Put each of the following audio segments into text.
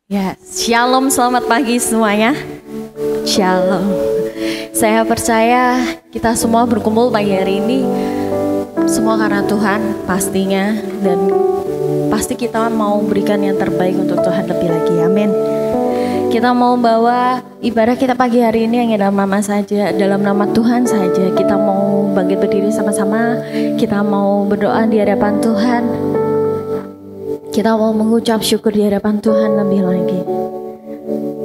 Ya, shalom, selamat pagi semuanya. Shalom. Saya percaya kita semua berkumpul pagi hari ini semua karena Tuhan pastinya, dan pasti kita mau berikan yang terbaik untuk Tuhan lebih lagi. Amin. Kita mau bawa ibadah kita pagi hari ini hanya dalam nama saja, dalam nama Tuhan saja. Kita mau bangkit berdiri sama-sama. Kita mau berdoa di hadapan Tuhan. Kita mau mengucap syukur di hadapan Tuhan lebih lagi.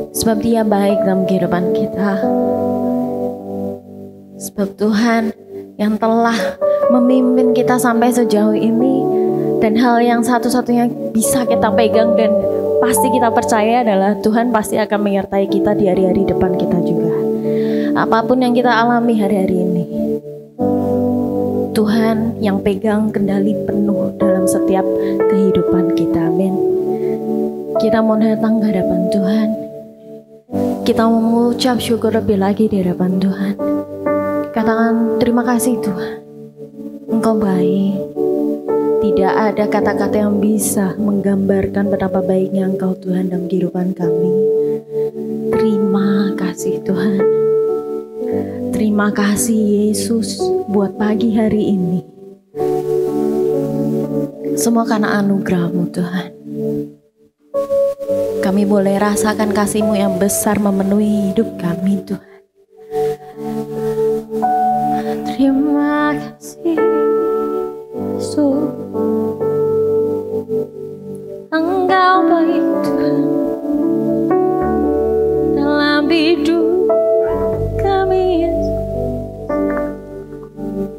Sebab Dia baik dalam kehidupan kita. Sebab Tuhan yang telah memimpin kita sampai sejauh ini. Dan hal yang satu-satunya bisa kita pegang dan pasti kita percaya adalah Tuhan pasti akan menyertai kita di hari-hari depan kita juga. Apapun yang kita alami hari-hari ini, Tuhan yang pegang kendali penuh dalam setiap kehidupan kita. Amin. Kita mau datang ke hadapan Tuhan. Kita mau mengucap syukur lebih lagi di hadapan Tuhan. Katakan terima kasih Tuhan, Engkau baik. Tidak ada kata-kata yang bisa menggambarkan betapa baiknya Engkau Tuhan dalam kehidupan kami. Terima kasih Tuhan. Terima kasih Yesus buat pagi hari ini. Semua karena anugerah-Mu Tuhan. Kami boleh rasakan kasih-Mu yang besar memenuhi hidup kami Tuhan. Terima kasih Yesus. Engkau baik Tuhan dalam hidup kami Yesus.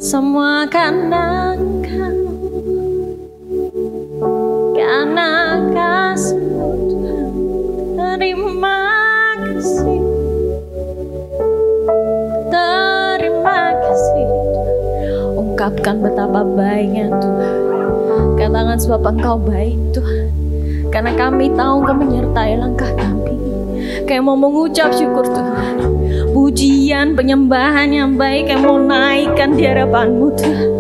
Semua karena Engkau, karena kasih-Mu Tuhan. Terima kasih, terima kasih Tuhan. Ungkapkan betapa baiknya Tuhan. Katakan sebab Engkau baik Tuhan. Karena kami tahu Engkau menyertai langkah kami. Kayak mau mengucap syukur Tuhan. Pujian, penyembahan yang baik yang mau naikkan di hadapan-Mu Tuhan.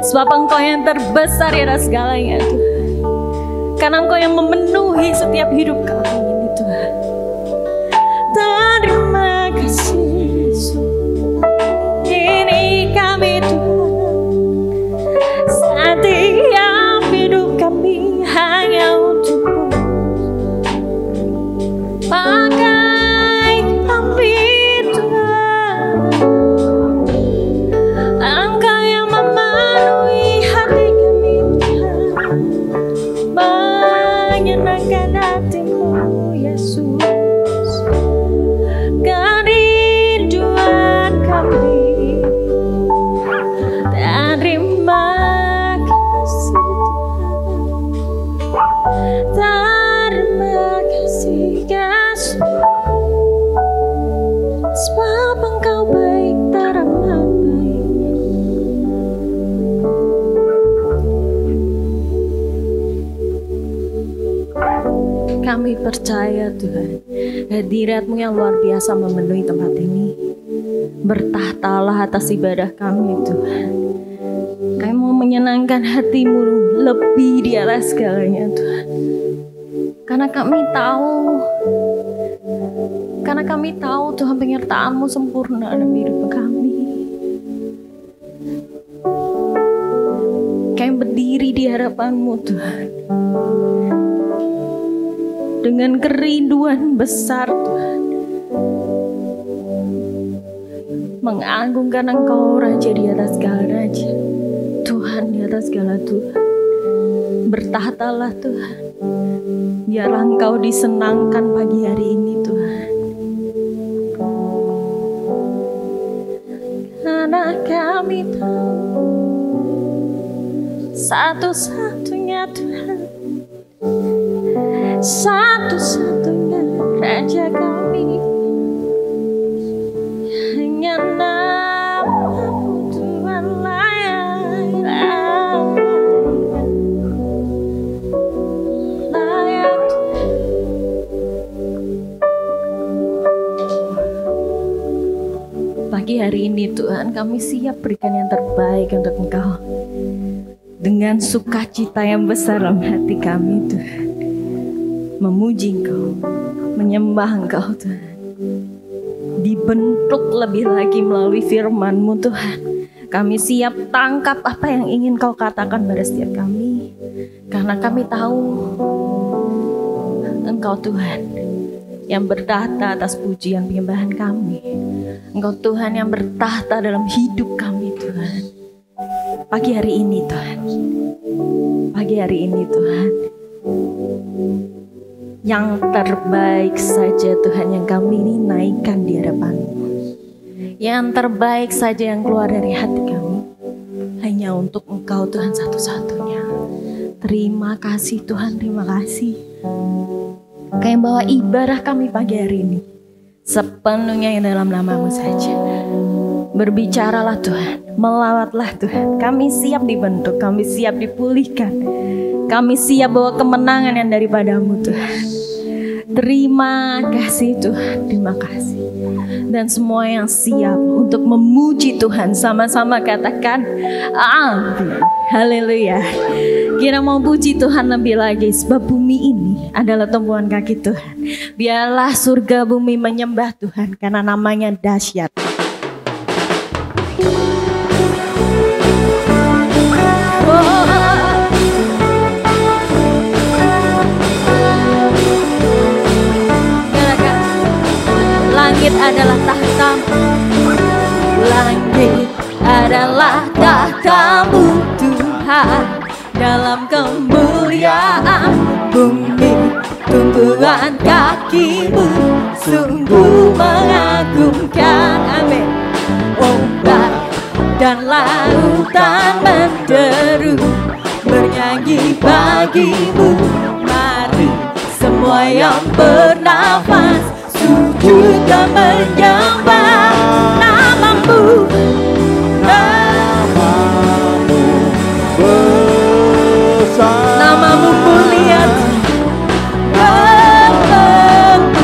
Sebab Engkau yang terbesar di atas segalanya Tuhan. Karena Engkau yang memenuhi setiap hidup kami ini Tuhan. Terima kasih Yesus. Ini kami Tuhan. Setiap hidup kami hanya untuk-Mu. Pakai kami Tuhan. Engkau yang memenuhi hati kami Tuhan. Menyenangkan hati-Mu Yesus. Kerinduan kami. Terima kasih Tuhan. Terima kasih Yesus. Sebab Engkau baik, teramat baik. Kami percaya Tuhan, hadirat-Mu yang luar biasa memenuhi tempat ini. Bertahtalah atas ibadah kami Tuhan. Kami mau menyenangkan hati-Mu lebih di atas segalanya Tuhan. Karena kami tahu Tuhan penyertaan-Mu sempurna dalam hidup kami. Kami berdiri di hadapan-Mu Tuhan dengan kerinduan besar Tuhan, mengagungkan Engkau Raja di atas segala raja, Tuhan di atas segala Tuhan. Bertahtalah Tuhan, biarlah Engkau disenangkan pagi hari ini Tuhan. Karena kami tahu satu-satunya Tuhan, satu-satunya Raja kami, hanya nama-Mu Tuhan layak. Pagi hari ini Tuhan, kami siap berikan yang terbaik untuk Engkau. Dengan sukacita yang besar dalam hati kami Tuhan. memuji Engkau, menyembah Engkau Tuhan. Dibentuk lebih lagi melalui firman-Mu Tuhan. Kami siap tangkap apa yang ingin Kau katakan pada setiap kami. Karena kami tahu Engkau Tuhan yang bertahta atas pujian penyembahan kami. Engkau Tuhan yang bertahta dalam hidup kami Tuhan. Pagi hari ini Tuhan, pagi hari ini Tuhan, yang terbaik saja Tuhan yang kami ini naikkan di hadapan-Mu. Yang terbaik saja yang keluar dari hati kami hanya untuk Engkau Tuhan satu-satunya. Terima kasih Tuhan, terima kasih. Kami bawa ibadah kami pagi hari ini sepenuhnya yang dalam nama-Mu saja. Berbicaralah Tuhan, melawatlah Tuhan. Kami siap dibentuk, kami siap dipulihkan. Kami siap bawa kemenangan yang daripada-Mu Tuhan. Terima kasih Tuhan, terima kasih. Dan semua yang siap untuk memuji Tuhan sama-sama katakan amin. Haleluya. Kita mau puji Tuhan lebih lagi sebab bumi ini adalah tumpuan kaki Tuhan. Biarlah surga bumi menyembah Tuhan karena namanya dahsyat. Langit adalah tahta-Mu, langit adalah tahta-Mu Tuhan. Dalam kemuliaan bumi tumpuan kaki-Mu sungguh mengagumkan. Amin. Ombak dan lautan menderu bernyanyi bagi-Mu. Mari semua yang bernafas sujud dan menyembah nama-Mu. Nama-Mu besar, Nama-Mu mulia, nama-Mu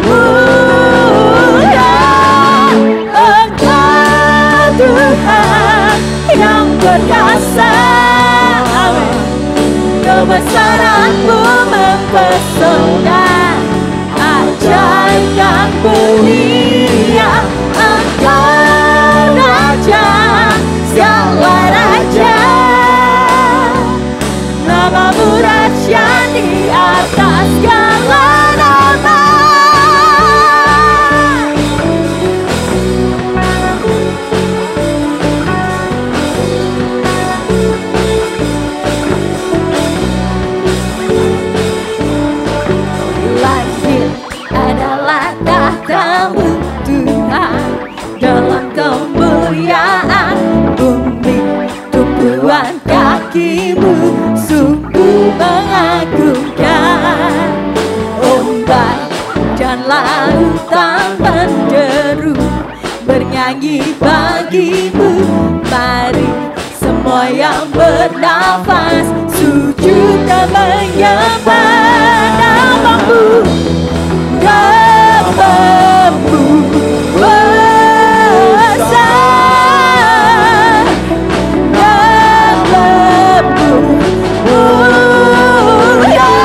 mulia. Engkau Tuhan yang berkuasa. Amin. Kebesaran-Mu mempesona, ajaib dan mulia. Engkau Raja segala raja. Nama-Mu raja di atas segala nama. Langit adalah tahta-Mu Tuhan. Dalam kemuliaan bumi tumpuan kaki-Mu sungguh mengagumkan. Ombak dan lautan menderu bernyanyi bagi-Mu. Mari semua yang bernafas sujud dan menyembah nama-Mu. Nama-Mu besar, nama-Mu mulia.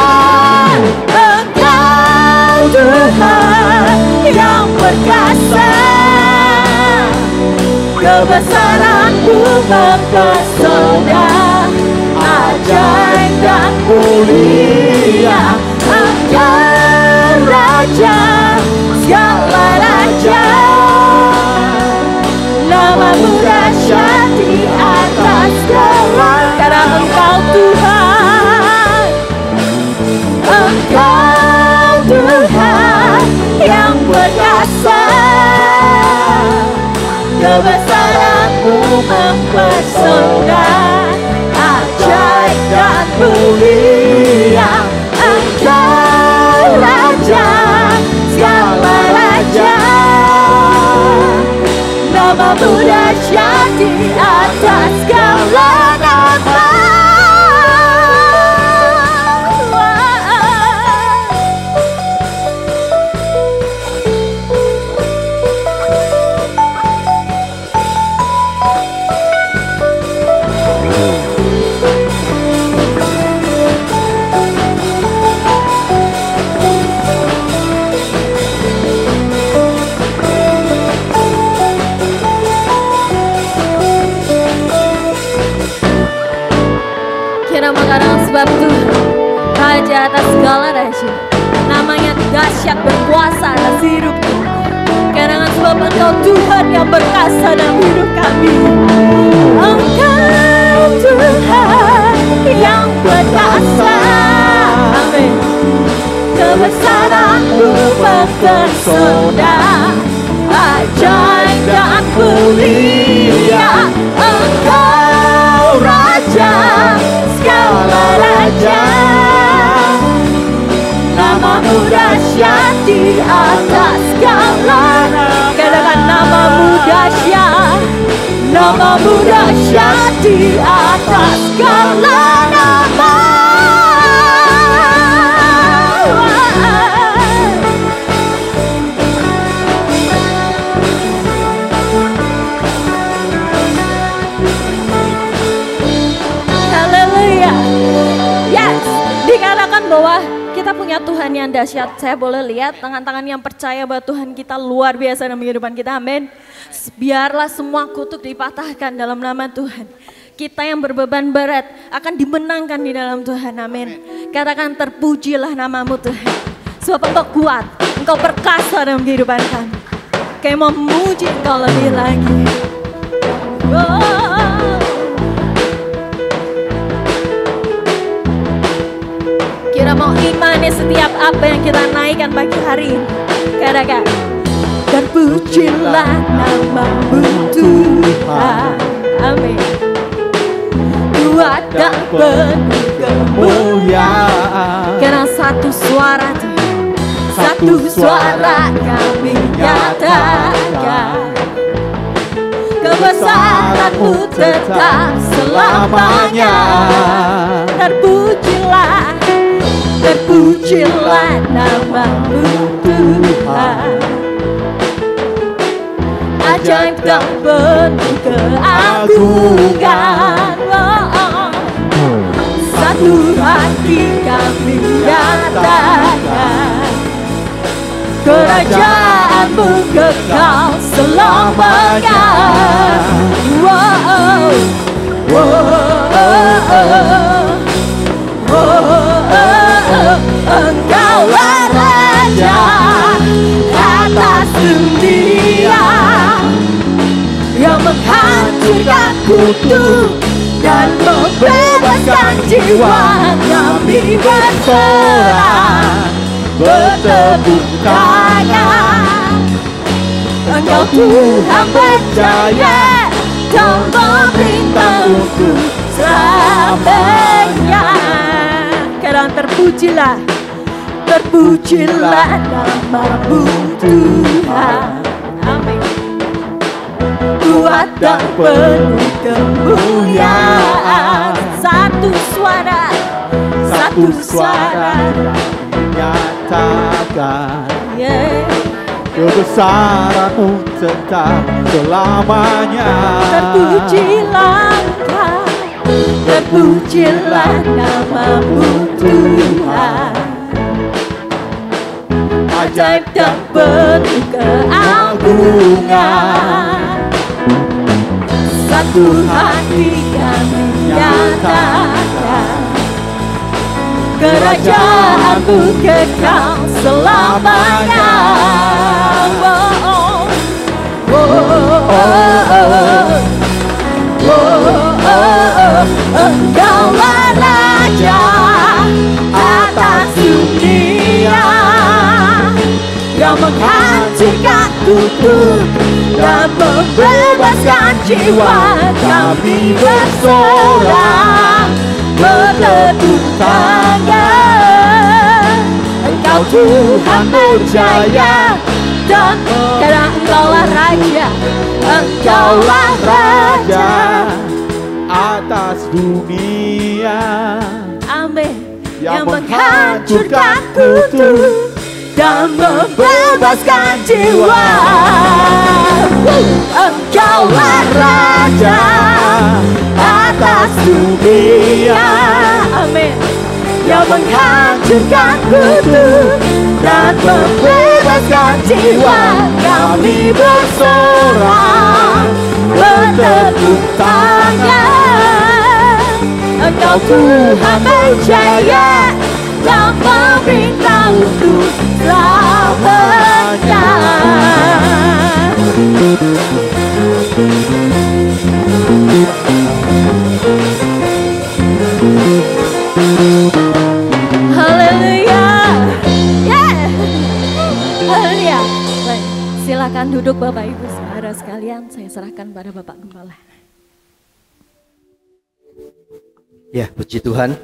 Engkau Tuhan yang perkasa. Kebesaran-Mu mempesona, ajaib dan mulia. Engkau Raja segala raja. Nama-Mu dahsyat di atas segala. Karena Engkau Tuhan, Engkau Tuhan yang berkuasa. Kebesaran-Mu mempesona, ajaib dan mulia. Engkau Raja segala raja. Nama-Mu dahsyat di atas segala nama. dahsyat. Namanya dahsyat, berkuasa atas hidupku. Karena sebab Engkau Tuhan yang berkuasa dalam hidup kami. Engkau Tuhan yang berkuasa. Amin. Kebesaran-Mu terpesona, ajaib dan mulia. Engkau Raja segala raja. Nama-Mu dahsyat di atas segala. Katakan nama-Mu dahsyat. Nama-Mu dahsyat di atas segala nama. Haleluya. Yes, dikatakan bahwa kita punya Tuhan yang dahsyat. Saya boleh lihat tangan-tangan yang percaya bahwa Tuhan kita luar biasa dalam kehidupan kita. Amin. Biarlah semua kutuk dipatahkan dalam nama Tuhan. Kita yang berbeban berat akan dimenangkan di dalam Tuhan. Amin. Katakan terpujilah nama-Mu Tuhan. Sebab Engkau kuat, Engkau perkasa dalam kehidupan kami. Kami mau memuji Engkau lebih lagi. Kita mau imani setiap apa yang kita naikkan pagi hari ini. Katakan, terpujilah nama-Mu Tuhan. Amin. Kuat dan penuh kemuliaan. Karena satu suara Tuhan, satu suara kami nyatakan. Kebesaran-Mu tetap selamanya. Terpujilah, terpujilah nama-Mu Tuhan. Ajaib dan penuh keagungan. Satu hati kami nyatakan. Kerajaan-Mu kekal selamanya. Engkaulah Raja atas dunia, yang menghancurkan kutuk dan membebaskan jiwa. Kami berserah, bertepuk tangan. Engkau Tuhan percaya dan memerintah untuk selamanya. Sekarang terpujilah, terpujilah nama-Mu Tuhan. Amin. Kuat dan penuh kemuliaan. Satu suara, satu suara menyatakan, kebesaran-Mu tetap selamanya. Terpujilah Engkau, terpujilah nama-Mu Tuhan. Ajaib dan penuh keagungan. Satu hati kami nyatakan. Kerajaan-Mu kekal selamanya. Engkaulah Raja atas dunia, yang menghancurkan kutuk dan membebaskan jiwa. Kami bersorak, bertepuk tangan. Engkau Tuhan berjaya, dan karena Engkaulah Raja, Engkaulah Raja atas dunia. Amin. Yang menghancurkan kutuk dan membebaskan jiwa. Engkaulah Raja atas dunia. Amin. Yang menghancurkan kutuk dan membebaskan jiwa. Kami bersorak, bertepuk tangan. Engkau Tuhan berjaya dan memerintah untuk selamanya. Haleluya. Yeah. Haleluya. Baik, silakan duduk Bapak Ibu saudara sekalian. Saya serahkan pada Bapak Gembala. Ya, puji Tuhan.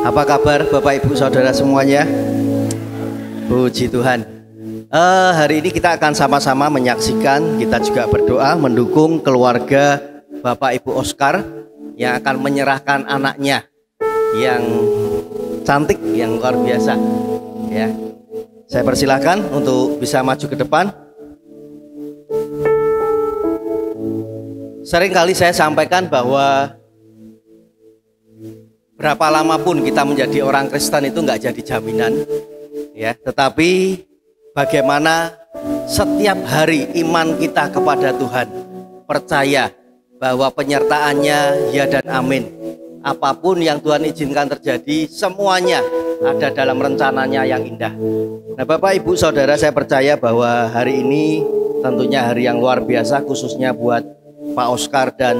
Apa kabar Bapak Ibu Saudara semuanya? Puji Tuhan. Hari ini kita akan sama-sama menyaksikan, kita juga berdoa mendukung keluarga Bapak Ibu Oscar yang akan menyerahkan anaknya yang cantik, yang luar biasa. Ya, saya persilahkan untuk bisa maju ke depan. Seringkali saya sampaikan bahwa berapa lama pun kita menjadi orang Kristen itu nggak jadi jaminan, ya. Tetapi bagaimana setiap hari iman kita kepada Tuhan, percaya bahwa penyertaannya ya dan amin. Apapun yang Tuhan izinkan terjadi, semuanya ada dalam rencananya yang indah. Nah, Bapak Ibu Saudara, saya percaya bahwa hari ini tentunya hari yang luar biasa, khususnya buat Pak Oscar dan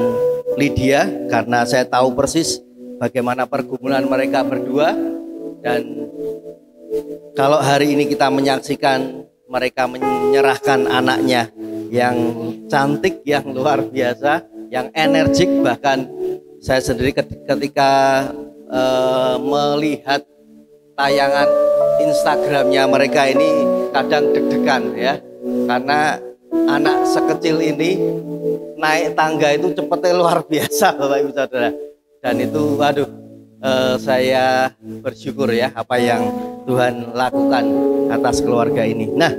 Lydia, karena saya tahu persis bagaimana pergumulan mereka berdua. Dan kalau hari ini kita menyaksikan mereka menyerahkan anaknya yang cantik, yang luar biasa, yang energik, bahkan saya sendiri ketika melihat tayangan Instagramnya mereka ini kadang deg-degan, ya, karena anak sekecil ini naik tangga itu cepetnya luar biasa Bapak Ibu Saudara. Dan itu waduh, saya bersyukur ya apa yang Tuhan lakukan atas keluarga ini. Nah,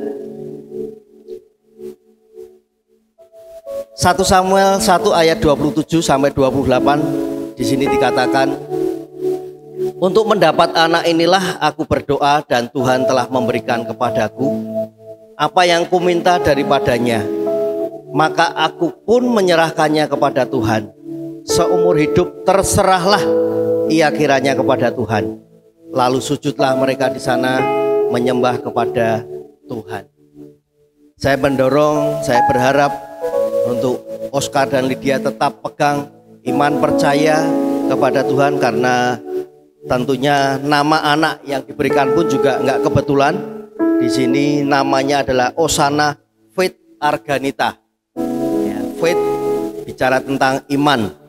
1 Samuel 1 ayat 27 sampai 28 di sini dikatakan, untuk mendapat anak inilah aku berdoa dan Tuhan telah memberikan kepadaku apa yang kuminta daripadanya. Maka aku pun menyerahkannya kepada Tuhan. Seumur hidup terserahlah ia kiranya kepada Tuhan. Lalu sujudlah mereka di sana menyembah kepada Tuhan. Saya mendorong, saya berharap untuk Oscar dan Lydia tetap pegang iman, percaya kepada Tuhan, karena tentunya nama anak yang diberikan pun juga nggak kebetulan. Di sini namanya adalah Osana Faith Arganita. Ya, Faith bicara tentang iman.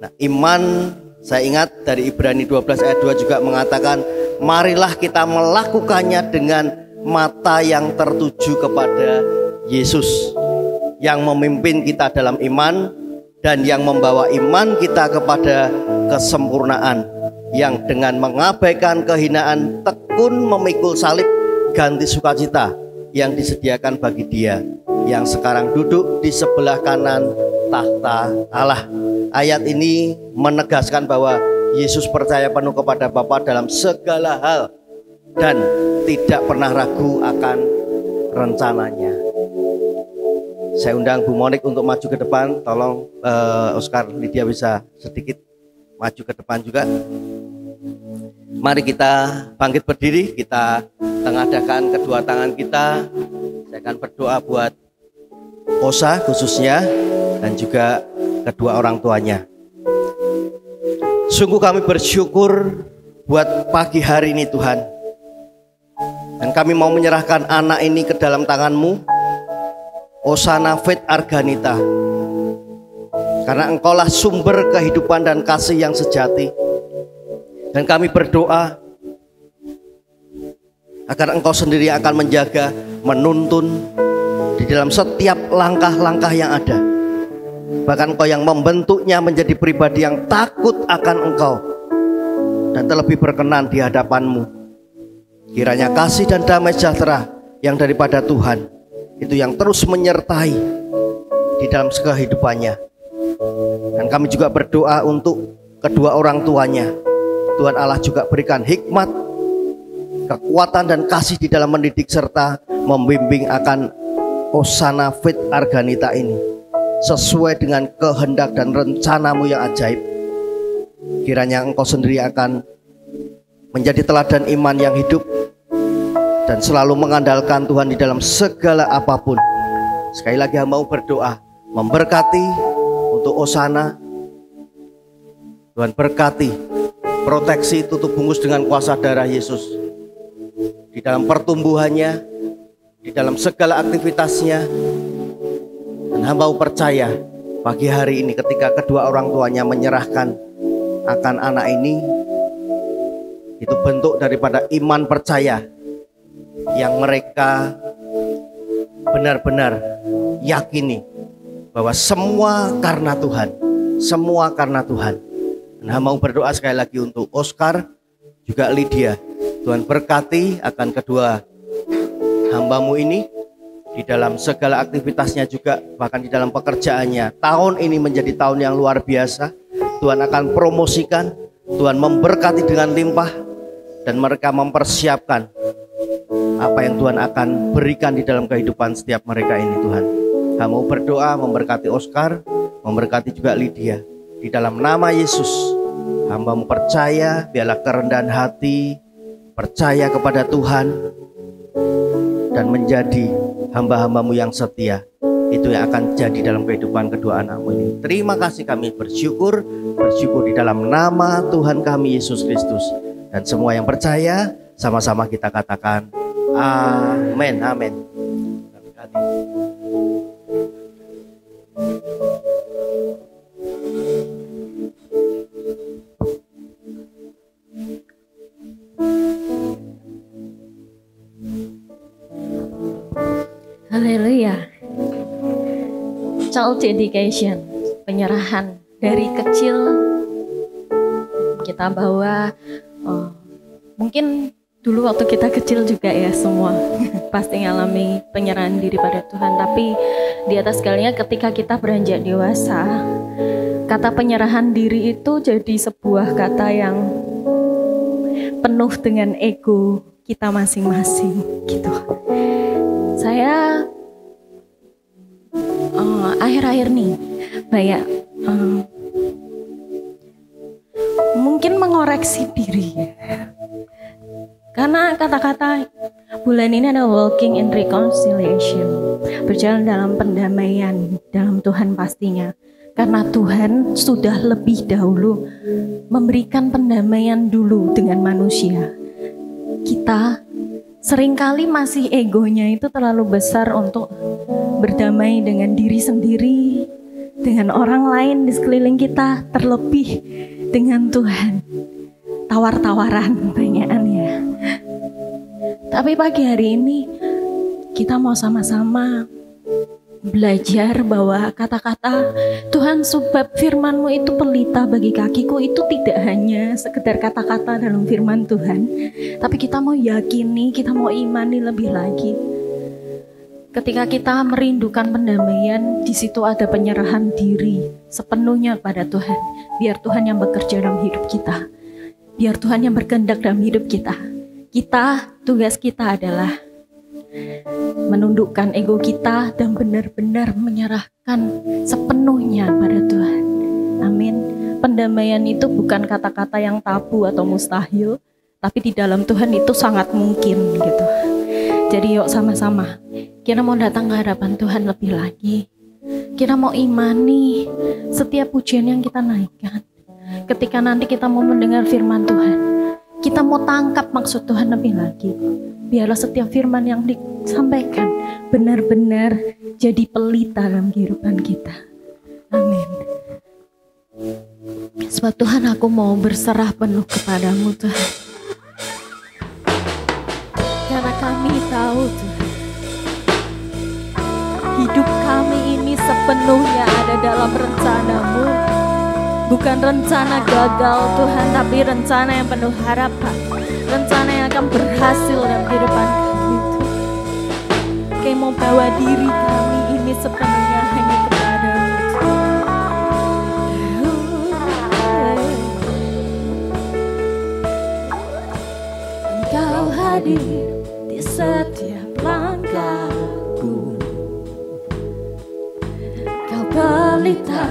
Nah, iman, saya ingat dari Ibrani 12 ayat 2 juga mengatakan, marilah kita melakukannya dengan mata yang tertuju kepada Yesus, yang memimpin kita dalam iman dan yang membawa iman kita kepada kesempurnaan, yang dengan mengabaikan kehinaan tekun memikul salib, ganti sukacita yang disediakan bagi Dia yang sekarang duduk di sebelah kanan tahta Allah. Ayat ini menegaskan bahwa Yesus percaya penuh kepada Bapa dalam segala hal dan tidak pernah ragu akan rencananya. Saya undang Bu Monik untuk maju ke depan. Tolong Oscar, Lydia bisa sedikit maju ke depan juga. Mari kita bangkit berdiri, kita tengadahkan kedua tangan kita. Saya akan berdoa buat Osa khususnya dan juga kedua orang tuanya. Sungguh kami bersyukur buat pagi hari ini Tuhan. Dan kami mau menyerahkan anak ini ke dalam tangan-Mu, Osana Faith Arganita, karena Engkaulah sumber kehidupan dan kasih yang sejati. Dan kami berdoa agar Engkau sendiri akan menjaga, menuntun di dalam setiap langkah-langkah yang ada. Bahkan Engkau yang membentuknya menjadi pribadi yang takut akan Engkau dan terlebih berkenan di hadapan-Mu. Kiranya kasih dan damai sejahtera yang daripada Tuhan itu yang terus menyertai di dalam kehidupannya. Dan kami juga berdoa untuk kedua orang tuanya. Tuhan Allah juga berikan hikmat, kekuatan dan kasih di dalam mendidik serta membimbing akan Osana Faith Arganita ini sesuai dengan kehendak dan rencana-Mu yang ajaib. Kiranya Engkau sendiri akan menjadi teladan iman yang hidup dan selalu mengandalkan Tuhan di dalam segala apapun. Sekali lagi hamba mau berdoa, memberkati untuk Osana. Tuhan berkati, proteksi, tutup bungkus dengan kuasa darah Yesus di dalam pertumbuhannya, di dalam segala aktivitasnya. Dan hamba mau percaya pagi hari ini ketika kedua orang tuanya menyerahkan akan anak ini, itu bentuk daripada iman percaya yang mereka benar-benar yakini bahwa semua karena Tuhan, semua karena Tuhan. Dan hamba mau berdoa sekali lagi untuk Oscar juga Lydia. Tuhan berkati akan kedua hambamu ini di dalam segala aktivitasnya juga, bahkan di dalam pekerjaannya. Tahun ini menjadi tahun yang luar biasa. Tuhan akan promosikan, Tuhan memberkati dengan limpah, dan mereka mempersiapkan apa yang Tuhan akan berikan di dalam kehidupan setiap mereka ini. Tuhan, hamba mau berdoa memberkati Oscar, memberkati juga Lydia. Di dalam nama Yesus, hamba mau percaya, biarlah kerendahan hati, percaya kepada Tuhan, dan menjadi hamba-hambamu yang setia. Itu yang akan jadi dalam kehidupan kedua anakmu ini. Terima kasih, kami bersyukur di dalam nama Tuhan kami Yesus Kristus. Dan semua yang percaya, sama-sama kita katakan amin, amin. Haleluya. Child dedication, penyerahan dari kecil kita bawa. Mungkin dulu waktu kita kecil juga ya semua pasti ngalami penyerahan diri pada Tuhan. Tapi di atas segalanya ketika kita beranjak dewasa, kata penyerahan diri itu jadi sebuah kata yang penuh dengan ego kita masing-masing gitu. Saya akhir-akhir nih banyak mungkin mengoreksi diri, karena kata-kata bulan ini ada walking in reconciliation, berjalan dalam pendamaian dalam Tuhan pastinya, karena Tuhan sudah lebih dahulu memberikan pendamaian dulu dengan manusia. Kita seringkali masih egonya itu terlalu besar untuk berdamai dengan diri sendiri, dengan orang lain di sekeliling kita, terlebih dengan Tuhan. Tawar-tawaran banyakan ya. Tapi pagi hari ini kita mau sama-sama belajar bahwa kata-kata Tuhan, sebab firman-Mu itu pelita bagi kakiku, itu tidak hanya sekedar kata-kata dalam firman Tuhan, tapi kita mau yakini, kita mau imani lebih lagi. Ketika kita merindukan pendamaian, di situ ada penyerahan diri sepenuhnya pada Tuhan. Biar Tuhan yang bekerja dalam hidup kita, biar Tuhan yang berkehendak dalam hidup kita. Tugas kita adalah menundukkan ego kita dan benar-benar menyerahkan sepenuhnya pada Tuhan. Amin. Pendamaian itu bukan kata-kata yang tabu atau mustahil, tapi di dalam Tuhan itu sangat mungkin gitu. Jadi yuk sama-sama kita mau datang ke hadapan Tuhan lebih lagi. Kita mau imani setiap pujian yang kita naikkan. Ketika nanti kita mau mendengar firman Tuhan, kita mau tangkap maksud Tuhan lebih lagi. Biarlah setiap firman yang disampaikan benar-benar jadi pelita dalam kehidupan kita. Amin. Sebab Tuhan, aku mau berserah penuh kepadamu Tuhan. Karena kami tahu Tuhan, hidup kami ini sepenuhnya ada dalam rencana-Mu. Bukan rencana gagal Tuhan, tapi rencana yang penuh harapan. Rencana yang akan berhasil dalam kehidupan kami Tuhan. Kami mau bawa diri kami ini sepenuhnya hanya kepada-Mu Tuhan. Engkau hadir di setiap langkahku, Kau pelita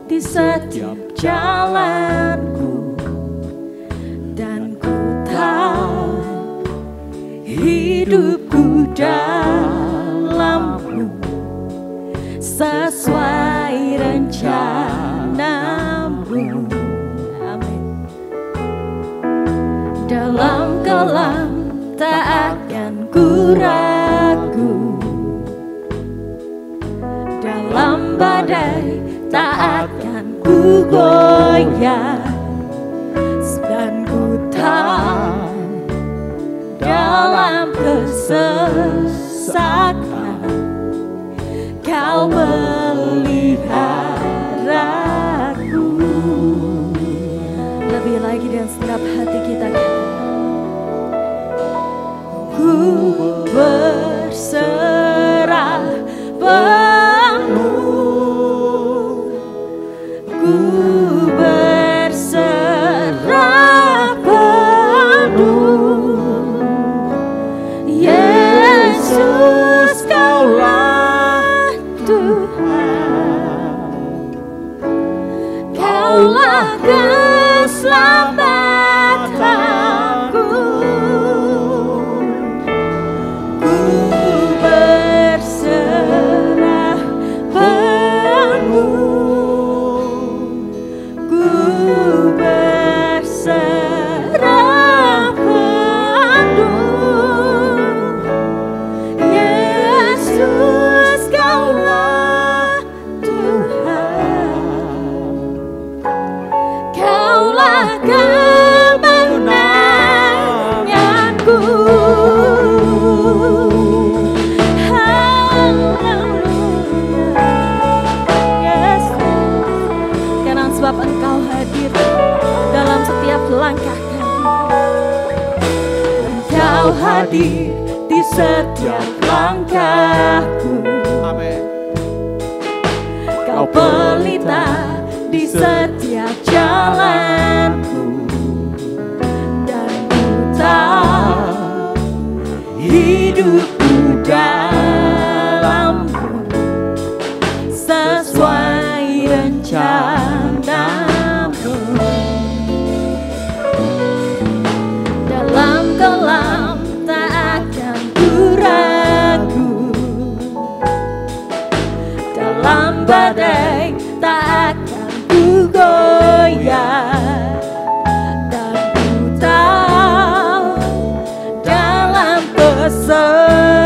di setiap jalanku, dan ku tahu hidupku dalam-Mu sesuai rencana-Mu. Amin. Dalam kelam tak akan ku ragu, dalam badai tak akan ku goyah, dan ku tahu dalam kesesakan Kau meliharaku. Lebih lagi dengan setiap hati kita, ku berserah penuh, ku berserah penuh. Yesus, Kaulah Tuhan, Kaulah keselamatanku. Ku berserah penuh, ku berserah penuh. Yesus, Kaulah Tuhan, Kaulah kemenanganku. Karena sebab Engkau hadir dalam setiap langkah kami, Engkau hadir di setiap langkahku. Amin. Kau pelita di setiap jalanku, dan ku tahu hidupku dalam-Mu sesuai rencana-Mu. Dalam kelam tak akan ku ragu, dalam badai tak akan ku goyah, dan ku tahu dalam kesesakan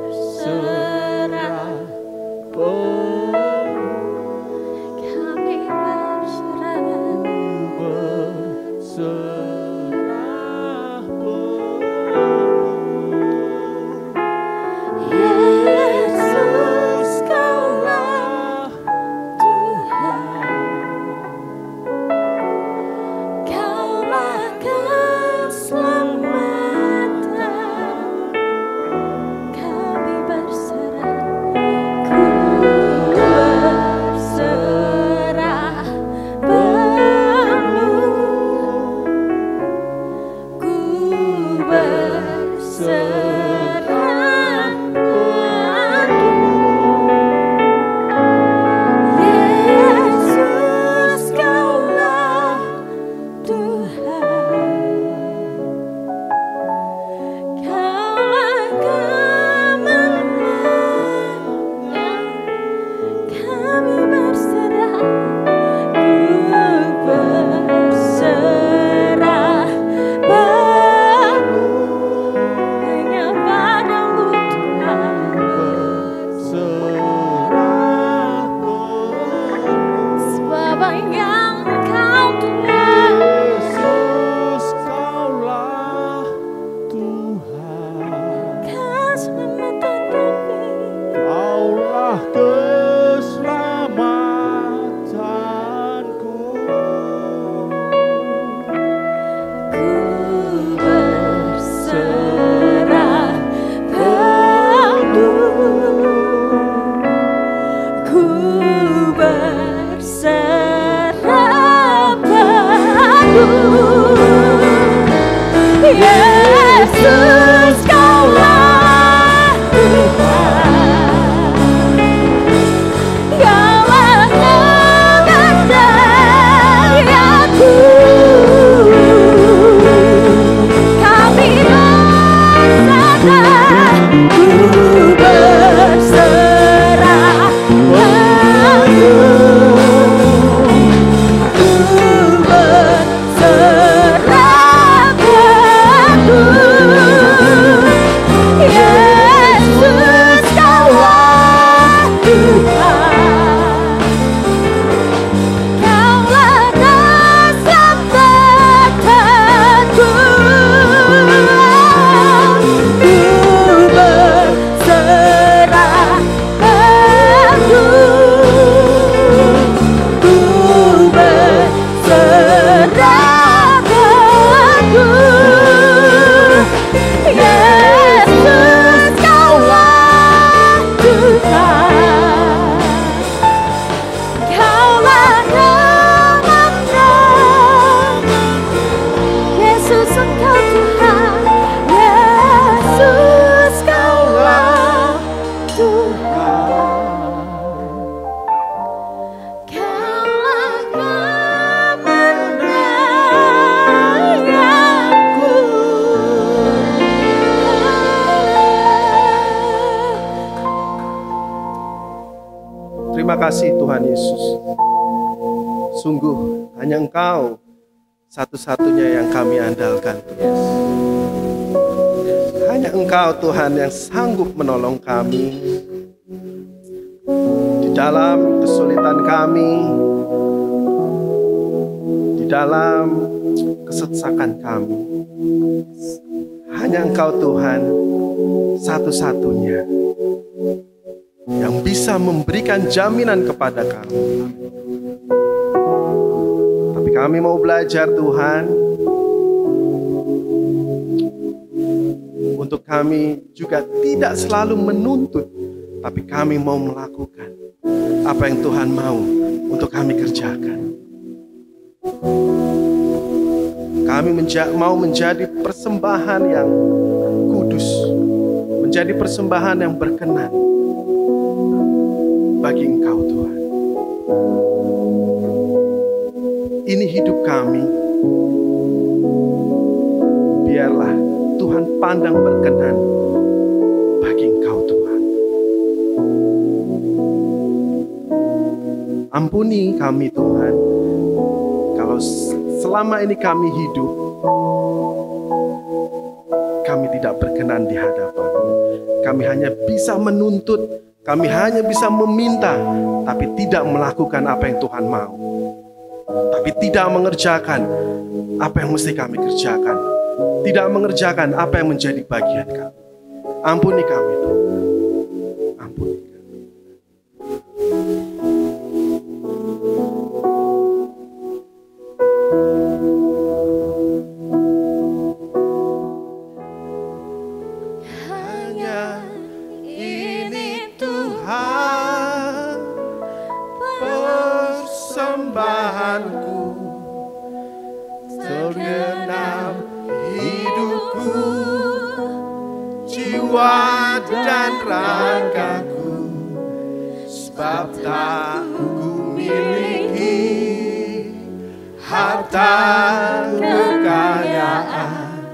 berserah, kami berserah. Yesus, Kaulah Tuhan, Kaulah keselamatan, kami berserah, ku berserah penuh, ku berserah penuh. Yesus, Kaulah Tuhan, Kaulah kemenangan, kami berserah, ku berserah penuh hanya padamu Tuhan, sebab yang Kau Tuhan, Yesus, Kaulah Tuhan, keselamatan kami, Kaulah keselamatanku. ku berserah penuh, ku berserah penuh. Yesus, Kaulah Tuhan, Kaulah kemenanganku, kami berserah, ku berserah penuh, ku berserah penuh. Yesus, Kaulah Tuhan, Kaulah keselamatanku, ku berserah penuh, ku berserah penuh. Yesus, Kaulah Tuhan, Kaulah kemenangan. Yesus, Engkau Tuhan, Yesus, Kaulah Tuhan, Kaulah kemenanganku. Terima kasih Tuhan Yesus. Sungguh hanya Engkau satu-satunya yang kami andalkan Tuhan. Hanya Engkau Tuhan yang sanggup menolong kami di dalam kesulitan kami, di dalam kesesakan kami. Hanya Engkau Tuhan satu-satunya yang bisa memberikan jaminan kepada kami. Tapi kami mau belajar Tuhan, untuk kami juga tidak selalu menuntut, tapi kami mau melakukan apa yang Tuhan mau untuk kami kerjakan. Kami mau menjadi persembahan yang kudus, menjadi persembahan yang berkenan bagi Engkau Tuhan. Ini hidup kami, biarlah Tuhan pandang berkenan bagi Engkau Tuhan. Ampuni kami Tuhan, kalau selama ini kami hidup, kami tidak berkenan di hadapan-Mu. Kami hanya bisa menuntut, kami hanya bisa meminta, tapi tidak melakukan apa yang Tuhan mau. Tapi tidak mengerjakan apa yang mesti kami kerjakan. Tidak mengerjakan apa yang menjadi bagian kami. Ampuni kami, Tuhan. Ampuni kami. Hanya ini Tuhan persembahanku, segenap hidupku, jiwa dan ragaku, sebab tak ku miliki harta kekayaan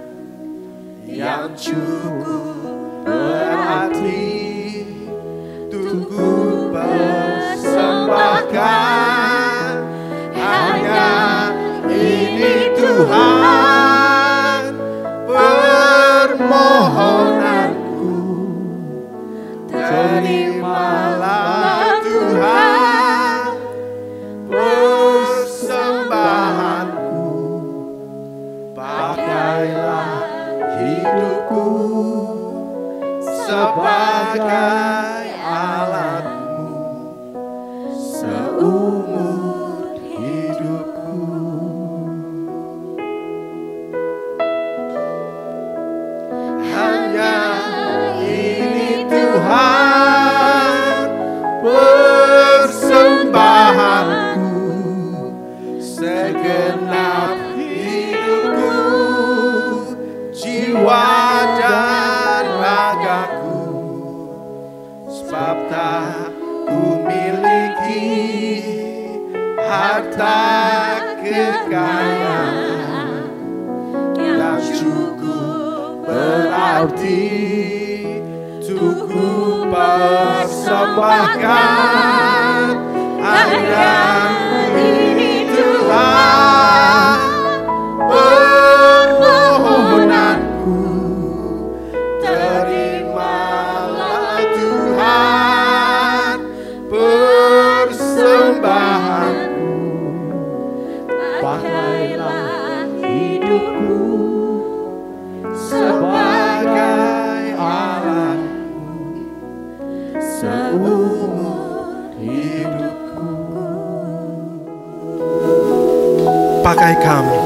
yang cukup berarti untuk ku persembahkan. Hanya ini Tuhan permohonanku, terimalah Tuhan persembahanku, pakailah hidupku sebagai alatmu seumur hidupku. Hanya ini Tuhan persembahanku, segenap hidupku, jiwa dan ragaku, sebab tak ku miliki harta kekayaan yang cukup berarti untuk ku persembahkan. Hanya ini Tuhan permohonanku, terimalah Tuhan persembahanku, pakailah hidupku sebagai alatmu seumur hidupku. Pakai kami,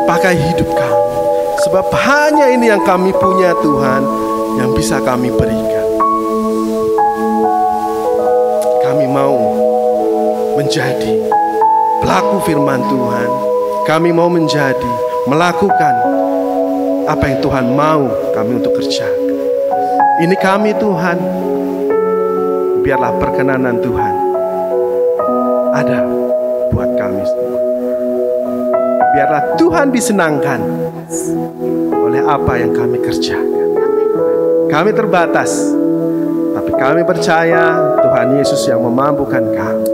pakai hidup kami, sebab hanya ini yang kami punya Tuhan, yang bisa kami berikan. Kami mau menjadi pelaku firman Tuhan. Kami mau menjadi, melakukan apa yang Tuhan mau kami untuk kerjakan. Ini kami Tuhan, biarlah perkenanan Tuhan ada buat kami semua. Biarlah Tuhan disenangkan oleh apa yang kami kerjakan. Kami terbatas, tapi kami percaya Tuhan Yesus yang memampukan kami.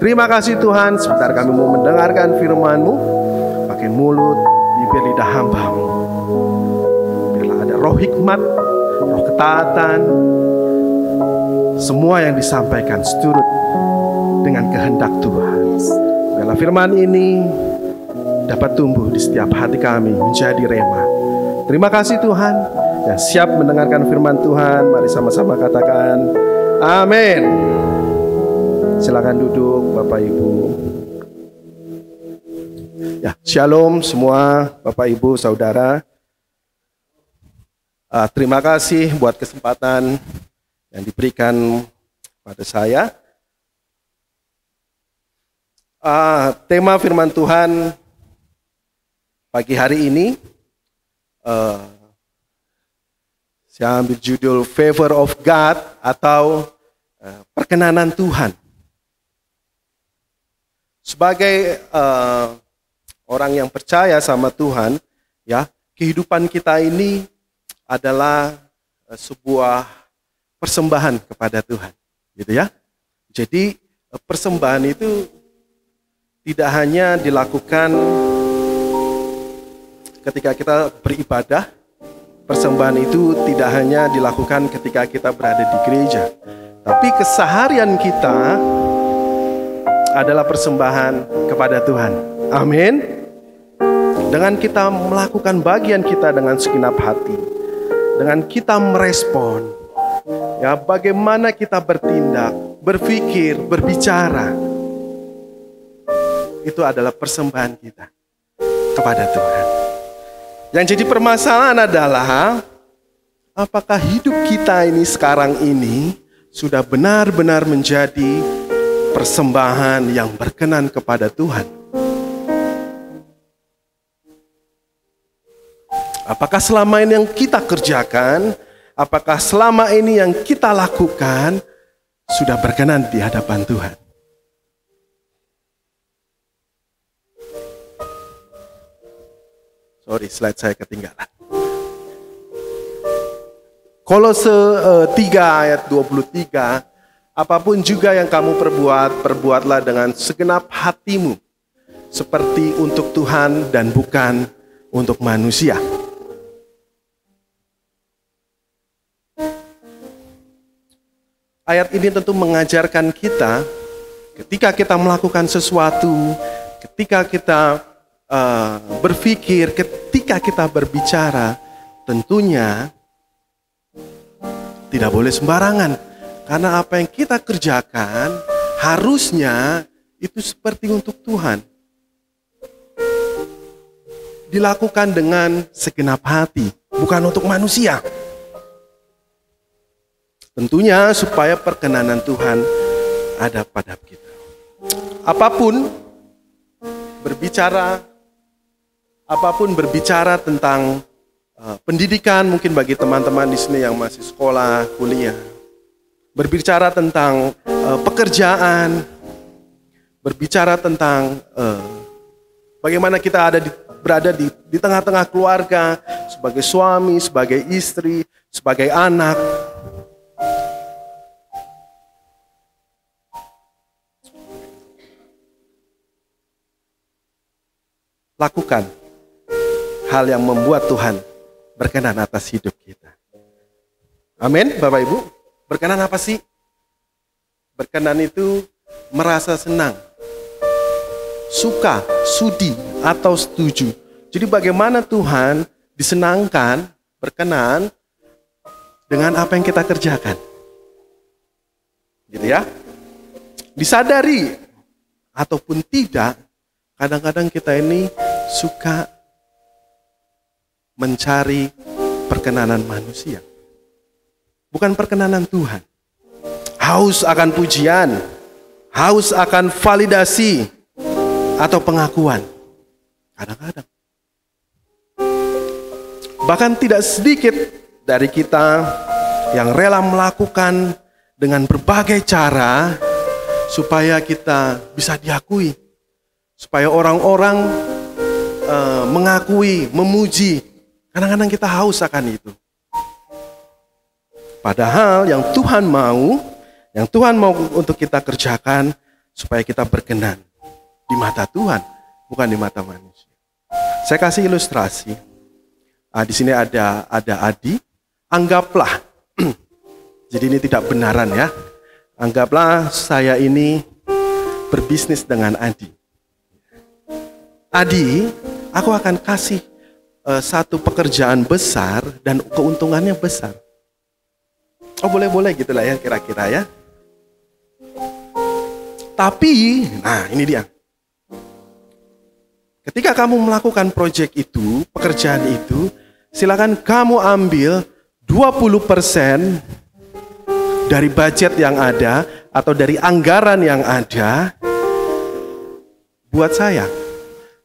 Terima kasih Tuhan, sebentar kami mau mendengarkan firman-Mu, pakai mulut, bibir, lidah hamba-Mu. Biarlah ada roh hikmat, roh ketaatan, semua yang disampaikan seturut dengan kehendak Tuhan. Biarlah firman ini dapat tumbuh di setiap hati kami menjadi rema. Terima kasih Tuhan yang siap mendengarkan firman Tuhan. Mari sama-sama katakan amin. Silakan duduk Bapak Ibu. Ya, shalom semua Bapak Ibu Saudara. Terima kasih buat kesempatan yang diberikan pada saya. Tema firman Tuhan pagi hari ini saya ambil judul Favor of God atau perkenanan Tuhan. Sebagai orang yang percaya sama Tuhan, ya, kehidupan kita ini adalah sebuah persembahan kepada Tuhan, gitu ya. Jadi persembahan itu tidak hanya dilakukan ketika kita beribadah, persembahan itu tidak hanya dilakukan ketika kita berada di gereja, tapi keseharian kita adalah persembahan kepada Tuhan. Amin. Dengan kita melakukan bagian kita dengan segenap hati, dengan kita merespon, ya, bagaimana kita bertindak, berpikir, berbicara, itu adalah persembahan kita kepada Tuhan. Yang jadi permasalahan adalah apakah hidup kita ini sekarang ini sudah benar-benar menjadi persembahan yang berkenan kepada Tuhan? Apakah selama ini yang kita kerjakan, apakah selama ini yang kita lakukan sudah berkenan di hadapan Tuhan? Sorry, slide saya ketinggalan. Kolose 3 ayat 23, apapun juga yang kamu perbuat, perbuatlah dengan segenap hatimu, seperti untuk Tuhan dan bukan untuk manusia. Ayat ini tentu mengajarkan kita, ketika kita melakukan sesuatu, ketika kita berpikir, ketika kita berbicara, tentunya tidak boleh sembarangan. Karena apa yang kita kerjakan harusnya itu seperti untuk Tuhan. Dilakukan dengan segenap hati, bukan untuk manusia. Tentunya supaya perkenanan Tuhan ada pada kita. Apapun berbicara tentang pendidikan, mungkin bagi teman-teman di sini yang masih sekolah, kuliah. Berbicara tentang pekerjaan, berbicara tentang bagaimana kita berada di tengah-tengah keluarga, sebagai suami, sebagai istri, sebagai anak. Lakukan hal yang membuat Tuhan berkenan atas hidup kita. Amin, Bapak Ibu. Berkenan apa sih? Berkenan itu merasa senang, suka, sudi, atau setuju. Jadi bagaimana Tuhan disenangkan, berkenan dengan apa yang kita kerjakan. Gitu ya. Disadari ataupun tidak, kadang-kadang kita ini suka mencari perkenanan manusia, bukan perkenanan Tuhan. Haus akan pujian, haus akan validasi atau pengakuan. Kadang-kadang. Bahkan tidak sedikit dari kita yang rela melakukan dengan berbagai cara supaya kita bisa diakui, supaya orang-orang mengakui, memuji. Kadang-kadang kita haus akan itu. Padahal yang Tuhan mau untuk kita kerjakan supaya kita berkenan di mata Tuhan, bukan di mata manusia. Saya kasih ilustrasi. Di sini ada Adi. Anggaplah, jadi ini tidak benaran ya. Anggaplah saya ini berbisnis dengan Adi. Adi, aku akan kasih satu pekerjaan besar dan keuntungannya besar. Oh boleh gitulah ya kira-kira ya. Tapi, nah ini dia. Ketika kamu melakukan proyek itu, pekerjaan itu, silakan kamu ambil 20% dari budget yang ada atau dari anggaran yang ada buat saya.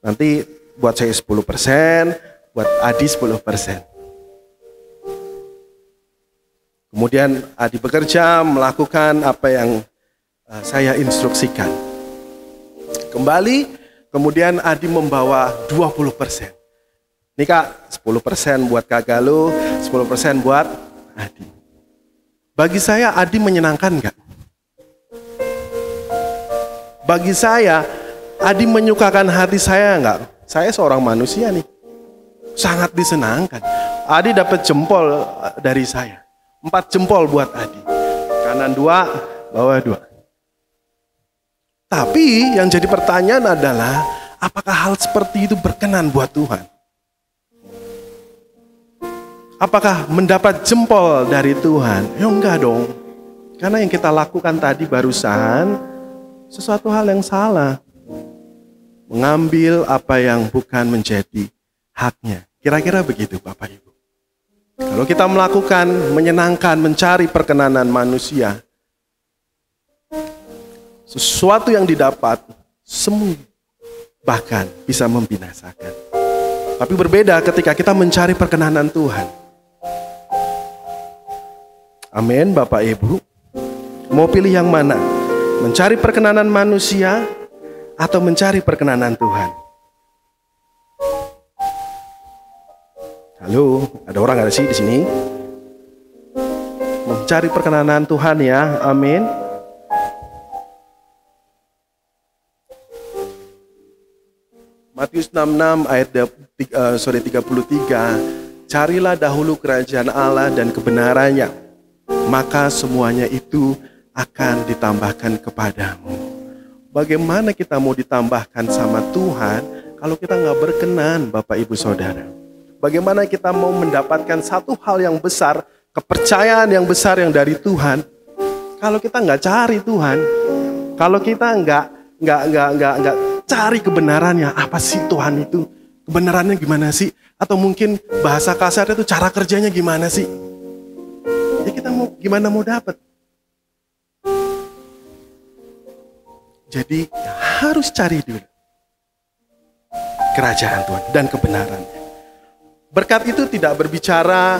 Nanti buat saya 10%, buat Adi 10%. Kemudian Adi bekerja melakukan apa yang saya instruksikan. Kembali, kemudian Adi membawa 20%. Ini Kak, 10% buat Kak Galuh, 10% buat Adi. Bagi saya Adi menyenangkan nggak? Bagi saya Adi menyukakan hati saya nggak? Saya seorang manusia nih, sangat disenangkan. Adi dapat jempol dari saya. 4 jempol buat Adi. Kanan 2, bawah 2. Tapi yang jadi pertanyaan adalah, apakah hal seperti itu berkenan buat Tuhan? Apakah mendapat jempol dari Tuhan? Ya enggak dong. Karena yang kita lakukan tadi barusan sesuatu hal yang salah. Mengambil apa yang bukan menjadi haknya. Kira-kira begitu Bapak Ibu. Kalau kita melakukan, menyenangkan, mencari perkenanan manusia, sesuatu yang didapat semu bahkan bisa membinasakan. Tapi berbeda ketika kita mencari perkenanan Tuhan. Amin Bapak Ibu. Mau pilih yang mana? Mencari perkenanan manusia atau mencari perkenanan Tuhan? Halo, ada orang nggak sih di sini? Mencari perkenanan Tuhan ya, amin. Matius 66 ayat 33, carilah dahulu kerajaan Allah dan kebenarannya, maka semuanya itu akan ditambahkan kepadamu. Bagaimana kita mau ditambahkan sama Tuhan kalau kita nggak berkenan, Bapak Ibu Saudara? Bagaimana kita mau mendapatkan satu hal yang besar, kepercayaan yang besar yang dari Tuhan, kalau kita nggak cari Tuhan, kalau kita nggak cari kebenarannya, apa sih Tuhan itu? Kebenarannya gimana sih? Atau mungkin bahasa kasarnya itu cara kerjanya gimana sih? Ya kita mau gimana mau dapat? Jadi harus cari dulu kerajaan Tuhan dan kebenarannya. Berkat itu tidak berbicara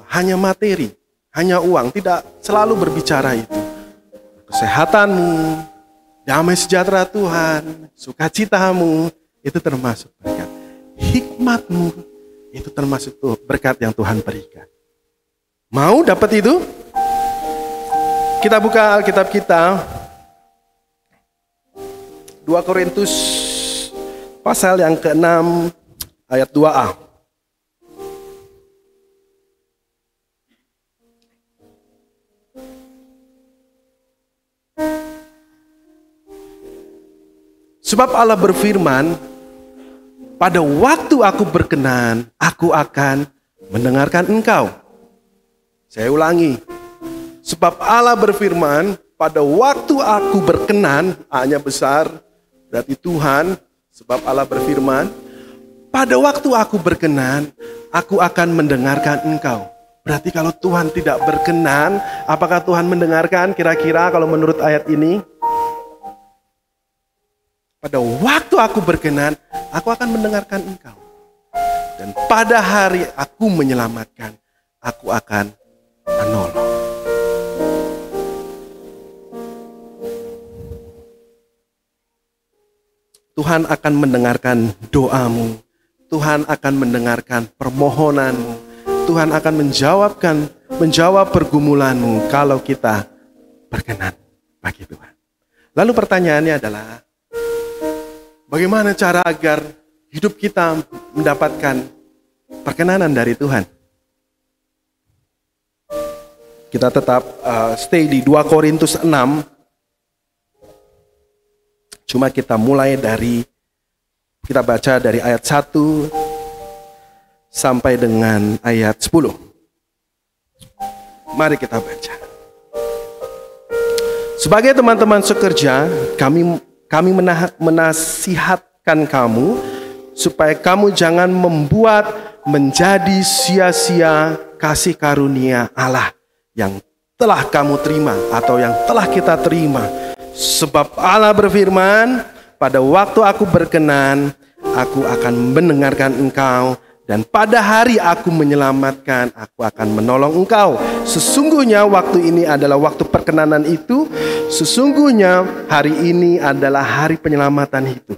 hanya materi, hanya uang, tidak selalu berbicara itu. Kesehatanmu, damai sejahtera Tuhan, sukacitamu, itu termasuk berkat. Hikmatmu, itu termasuk berkat yang Tuhan berikan. Mau dapat itu? Kita buka Alkitab kita. 2 Korintus pasal yang ke-6 ayat 2a. Sebab Allah berfirman, pada waktu aku berkenan, aku akan mendengarkan engkau. Saya ulangi. Sebab Allah berfirman, pada waktu aku berkenan, A-nya besar, berarti Tuhan. Sebab Allah berfirman, pada waktu aku berkenan, aku akan mendengarkan engkau. Berarti kalau Tuhan tidak berkenan, apakah Tuhan mendengarkan kira-kira kalau menurut ayat ini? Pada waktu aku berkenan, aku akan mendengarkan engkau. Dan pada hari aku menyelamatkan, aku akan menolong. Tuhan akan mendengarkan doamu. Tuhan akan mendengarkan permohonanmu. Tuhan akan menjawab pergumulanmu kalau kita berkenan bagi Tuhan. Lalu pertanyaannya adalah, bagaimana cara agar hidup kita mendapatkan perkenanan dari Tuhan? Kita tetap stay di 2 Korintus 6. Cuma kita mulai dari, kita baca dari ayat 1 sampai dengan ayat 10. Mari kita baca. Sebagai teman-teman sekerja, kami menasihatkan kamu supaya kamu jangan membuat menjadi sia-sia kasih karunia Allah yang telah kamu terima atau yang telah kita terima. Sebab Allah berfirman, pada waktu aku berkenan, aku akan mendengarkan engkau, dan pada hari aku menyelamatkan, aku akan menolong engkau. Sesungguhnya waktu ini adalah waktu perkenanan itu, sesungguhnya hari ini adalah hari penyelamatan itu.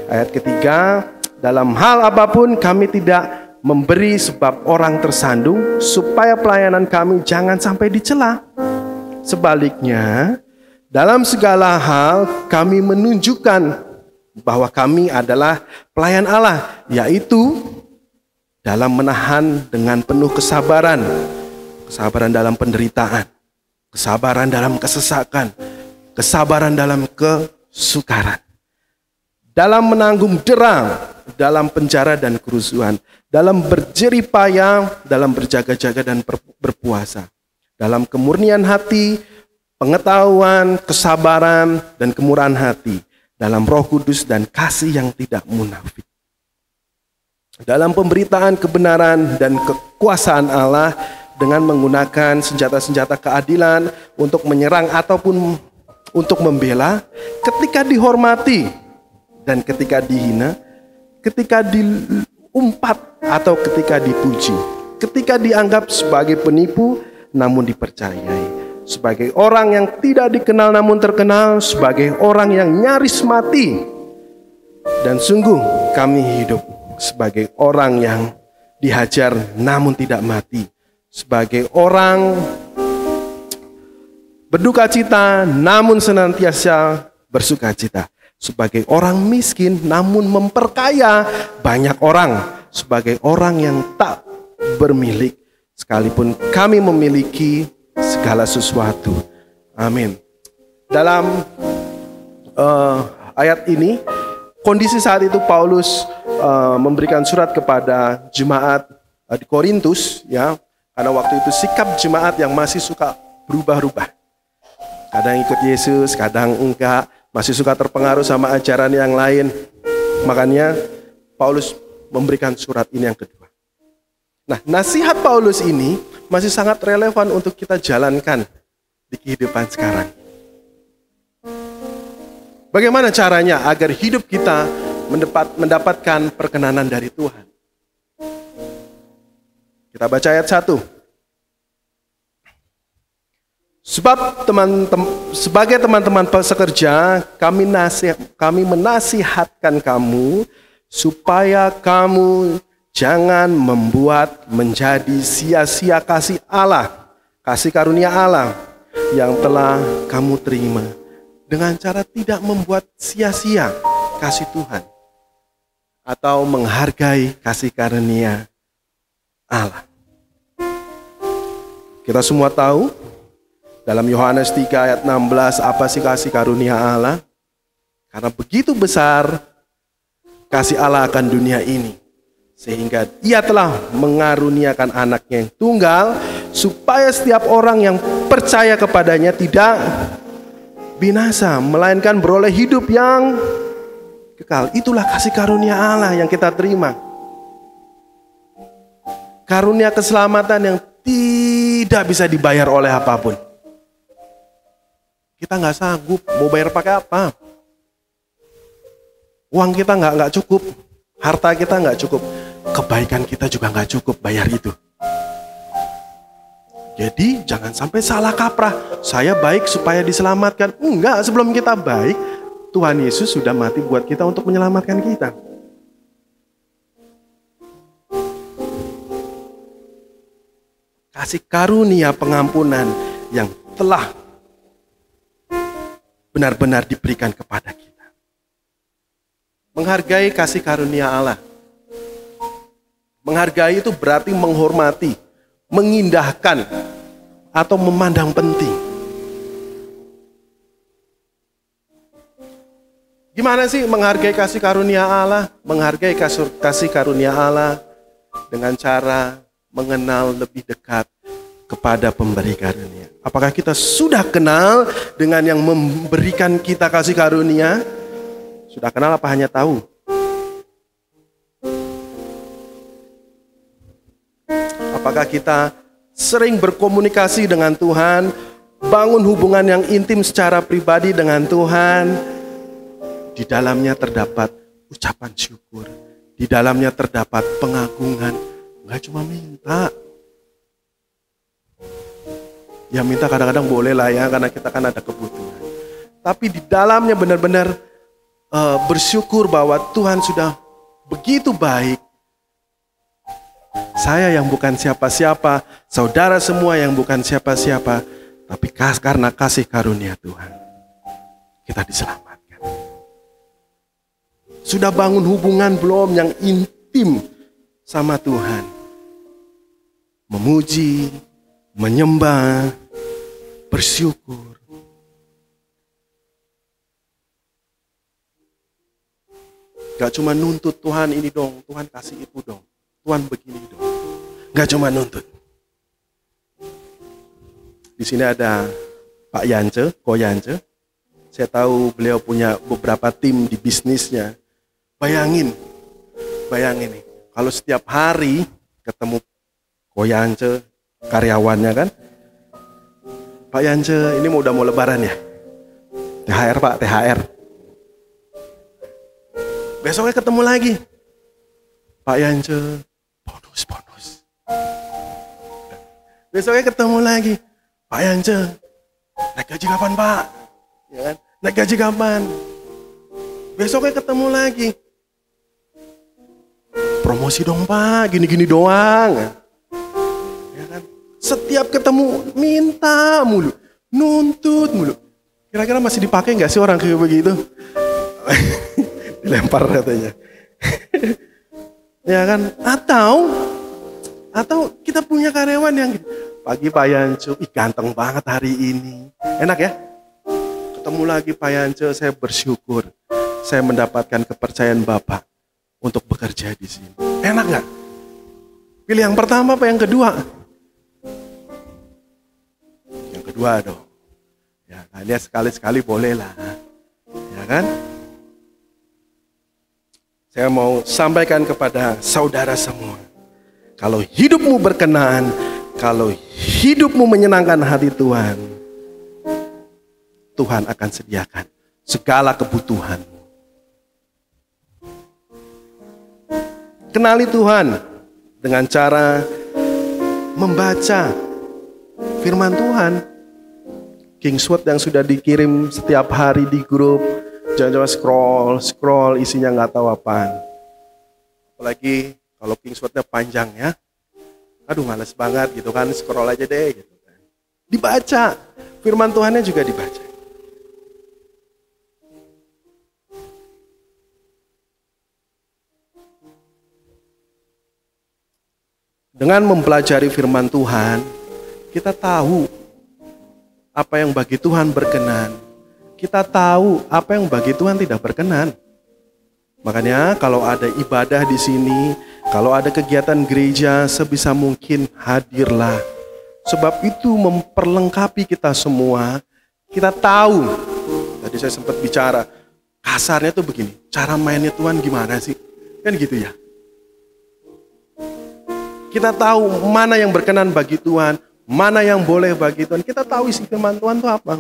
Ayat ketiga, dalam hal apapun kami tidak memberi sebab orang tersandung, supaya pelayanan kami jangan sampai dicela. Sebaliknya, dalam segala hal kami menunjukkan bahwa kami adalah pelayan Allah, yaitu dalam menahan dengan penuh kesabaran, kesabaran dalam penderitaan, kesabaran dalam kesesakan, kesabaran dalam kesukaran, dalam menanggung derang, dalam penjara dan kerusuhan, dalam berjerih payah, dalam berjaga-jaga dan berpuasa, dalam kemurnian hati, pengetahuan, kesabaran, dan kemurahan hati, dalam Roh Kudus dan kasih yang tidak munafik, dalam pemberitaan kebenaran dan kekuasaan Allah dengan menggunakan senjata-senjata keadilan untuk menyerang ataupun untuk membela, ketika dihormati dan ketika dihina, ketika diumpat atau ketika dipuji, ketika dianggap sebagai penipu namun dipercayai, sebagai orang yang tidak dikenal namun terkenal, sebagai orang yang nyaris mati. Dan sungguh kami hidup sebagai orang yang dihajar namun tidak mati, sebagai orang berduka cita namun senantiasa bersuka cita, sebagai orang miskin namun memperkaya banyak orang, sebagai orang yang tak bermilik sekalipun kami memiliki segala sesuatu. Amin. Dalam ayat ini, kondisi saat itu Paulus memberikan surat kepada jemaat di Korintus, ya, karena waktu itu sikap jemaat yang masih suka berubah-ubah. Kadang ikut Yesus, kadang enggak, masih suka terpengaruh sama ajaran yang lain. Makanya Paulus memberikan surat ini yang kedua. Nah, nasihat Paulus ini masih sangat relevan untuk kita jalankan di kehidupan sekarang. Bagaimana caranya agar hidup kita mendapatkan perkenanan dari Tuhan? Kita baca ayat 1. Sebab sebagai teman-teman pekerja, kami menasihatkan kamu supaya kamu jangan membuat menjadi sia-sia kasih Allah, kasih karunia Allah yang telah kamu terima, dengan cara tidak membuat sia-sia kasih Tuhan atau menghargai kasih karunia Allah. Kita semua tahu dalam Yohanes 3 ayat 16 apa sih kasih karunia Allah? Karena begitu besar kasih Allah akan dunia ini, sehingga Ia telah mengaruniakan anaknya yang tunggal, supaya setiap orang yang percaya kepadanya tidak binasa, melainkan beroleh hidup yang kekal. Itulah kasih karunia Allah yang kita terima. Karunia keselamatan yang tidak bisa dibayar oleh apapun. Kita nggak sanggup, mau bayar pakai apa? Uang kita nggak cukup, harta kita nggak cukup, kebaikan kita juga nggak cukup bayar itu. Jadi jangan sampai salah kaprah. Saya baik supaya diselamatkan. Enggak, sebelum kita baik, Tuhan Yesus sudah mati buat kita untuk menyelamatkan kita. Kasih karunia pengampunan yang telah benar-benar diberikan kepada kita. Menghargai kasih karunia Allah. Menghargai itu berarti menghormati, mengindahkan, atau memandang penting. Gimana sih menghargai kasih karunia Allah? Menghargai kasih karunia Allah dengan cara mengenal lebih dekat kepada pemberi karunia. Apakah kita sudah kenal dengan yang memberikan kita kasih karunia? Sudah kenal apa hanya tahu? Apakah kita sering berkomunikasi dengan Tuhan, bangun hubungan yang intim secara pribadi dengan Tuhan? Di dalamnya terdapat ucapan syukur, di dalamnya terdapat pengagungan. Enggak cuma minta. Ya minta kadang-kadang boleh lah ya, karena kita kan ada kebutuhan. Tapi di dalamnya benar-benar bersyukur bahwa Tuhan sudah begitu baik. Saya yang bukan siapa-siapa, saudara semua yang bukan siapa-siapa, tapi karena kasih karunia Tuhan, kita diselamatkan. Sudah bangun hubungan belum yang intim sama Tuhan. Memuji, menyembah, bersyukur. Gak cuma nuntut Tuhan ini dong, Tuhan kasih itu dong, Tuhan begini dong. Gak cuma nuntut. Di sini ada Pak Yance, Ko Yance. Saya tahu beliau punya beberapa tim di bisnisnya. Bayangin nih, kalau setiap hari ketemu Ko Yance, karyawannya kan. Pak Yance, ini udah mau lebaran ya? THR Pak, THR. Besoknya ketemu lagi. Pak Yance, bonus. Besoknya ketemu lagi. Pak Yance, naik gaji kapan Pak? Ya kan? Naik gaji kapan? Besoknya ketemu lagi. Promosi dong Pak, gini-gini doang. Ya kan? Setiap ketemu minta mulu, nuntut mulu. Kira-kira masih dipakai nggak sih orang kayak begitu? Dilempar katanya. Ya kan? Atau kita punya karyawan yang pagi Pak Yance, ganteng banget hari ini. Enak ya? Ketemu lagi Pak Yance, saya bersyukur. Saya mendapatkan kepercayaan Bapak untuk bekerja di sini. Enak nggak? Pilih yang pertama apa yang kedua? Yang kedua dong. Ya, kalian sekali-sekali boleh lah. Ya kan? Saya mau sampaikan kepada saudara semua. Kalau hidupmu berkenan, kalau hidupmu menyenangkan hati Tuhan, Tuhan akan sediakan segala kebutuhan. Kenali Tuhan dengan cara membaca firman Tuhan. Kingsword yang sudah dikirim setiap hari di grup, jangan scroll isinya nggak tahu apaan. Apalagi kalau Kingswordnya panjang ya. Aduh males banget gitu kan, scroll aja deh gitu kan. Dibaca, firman Tuhannya juga dibaca. Dengan mempelajari firman Tuhan, kita tahu apa yang bagi Tuhan berkenan. Kita tahu apa yang bagi Tuhan tidak berkenan. Makanya kalau ada ibadah di sini, kalau ada kegiatan gereja, sebisa mungkin hadirlah. Sebab itu memperlengkapi kita semua. Kita tahu, tadi saya sempat bicara, kasarnya tuh begini, cara mainnya Tuhan gimana sih? Kan gitu ya. Kita tahu mana yang berkenan bagi Tuhan, mana yang boleh bagi Tuhan. Kita tahu isi firman Tuhan itu apa.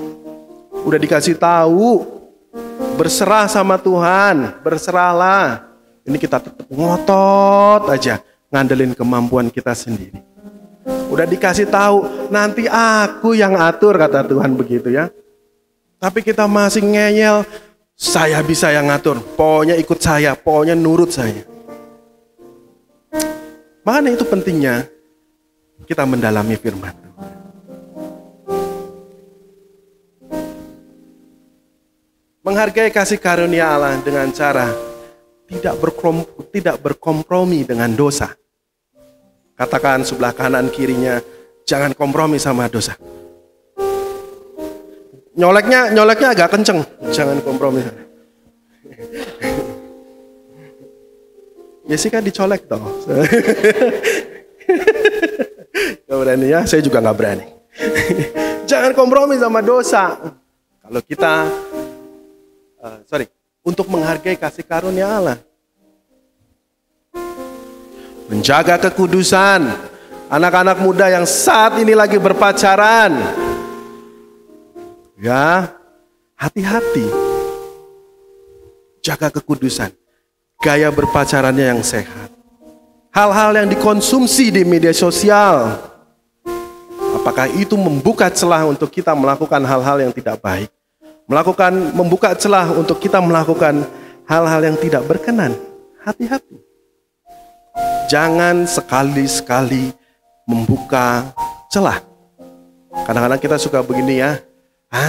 Udah dikasih tahu, berserah sama Tuhan, berserahlah. Ini kita tetap ngotot aja, ngandelin kemampuan kita sendiri. Udah dikasih tahu, nanti aku yang atur kata Tuhan begitu ya. Tapi kita masih ngeyel, saya bisa yang ngatur, pokoknya ikut saya, pokoknya nurut saya. Makanya itu pentingnya kita mendalami firman Tuhan. Menghargai kasih karunia Allah dengan cara tidak berkompromi dengan dosa. Katakan sebelah kanan kirinya, jangan kompromi sama dosa. Nyoleknya agak kenceng, jangan kompromi. Jessica dicolek toh. Gak berani ya, saya juga gak berani. Jangan kompromi sama dosa. Kalau kita untuk menghargai kasih karunia Allah, menjaga kekudusan. Anak-anak muda yang saat ini lagi berpacaran, ya, hati-hati. Jaga kekudusan. Gaya berpacarannya yang sehat. Hal-hal yang dikonsumsi di media sosial, apakah itu membuka celah untuk kita melakukan hal-hal yang tidak baik? Membuka celah untuk kita melakukan hal-hal yang tidak berkenan. Hati-hati. Jangan sekali-sekali membuka celah. Kadang-kadang kita suka begini ya.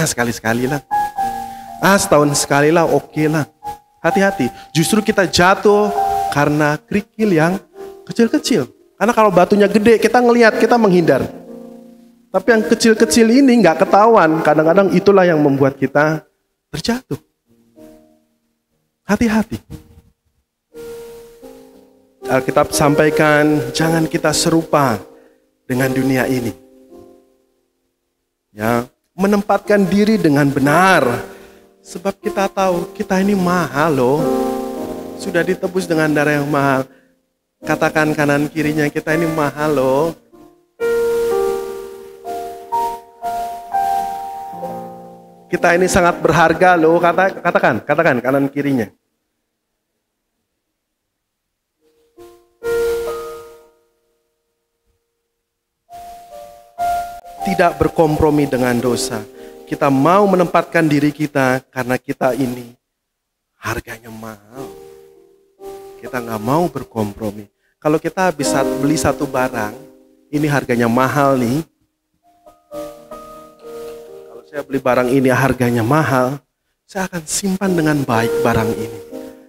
Sekali-sekali lah. Setahun sekali lah, oke lah. Hati-hati. Justru kita jatuh karena kerikil yang Kecil-kecil. Karena kalau batunya gede, kita ngelihat, kita menghindar. Tapi yang kecil-kecil ini nggak ketahuan. Kadang-kadang itulah yang membuat kita terjatuh. Hati-hati. Alkitab sampaikan, jangan kita serupa dengan dunia ini. Ya, menempatkan diri dengan benar. Sebab kita tahu kita ini mahal loh. Sudah ditebus dengan darah yang mahal. Katakan kanan kirinya, kita ini mahal loh. Kita ini sangat berharga loh. Katakan kanan kirinya. Tidak berkompromi dengan dosa. Kita mau menempatkan diri kita karena kita ini harganya mahal. Kita nggak mau berkompromi. Kalau kita bisa beli satu barang, ini harganya mahal nih. Kalau saya beli barang ini harganya mahal, saya akan simpan dengan baik barang ini.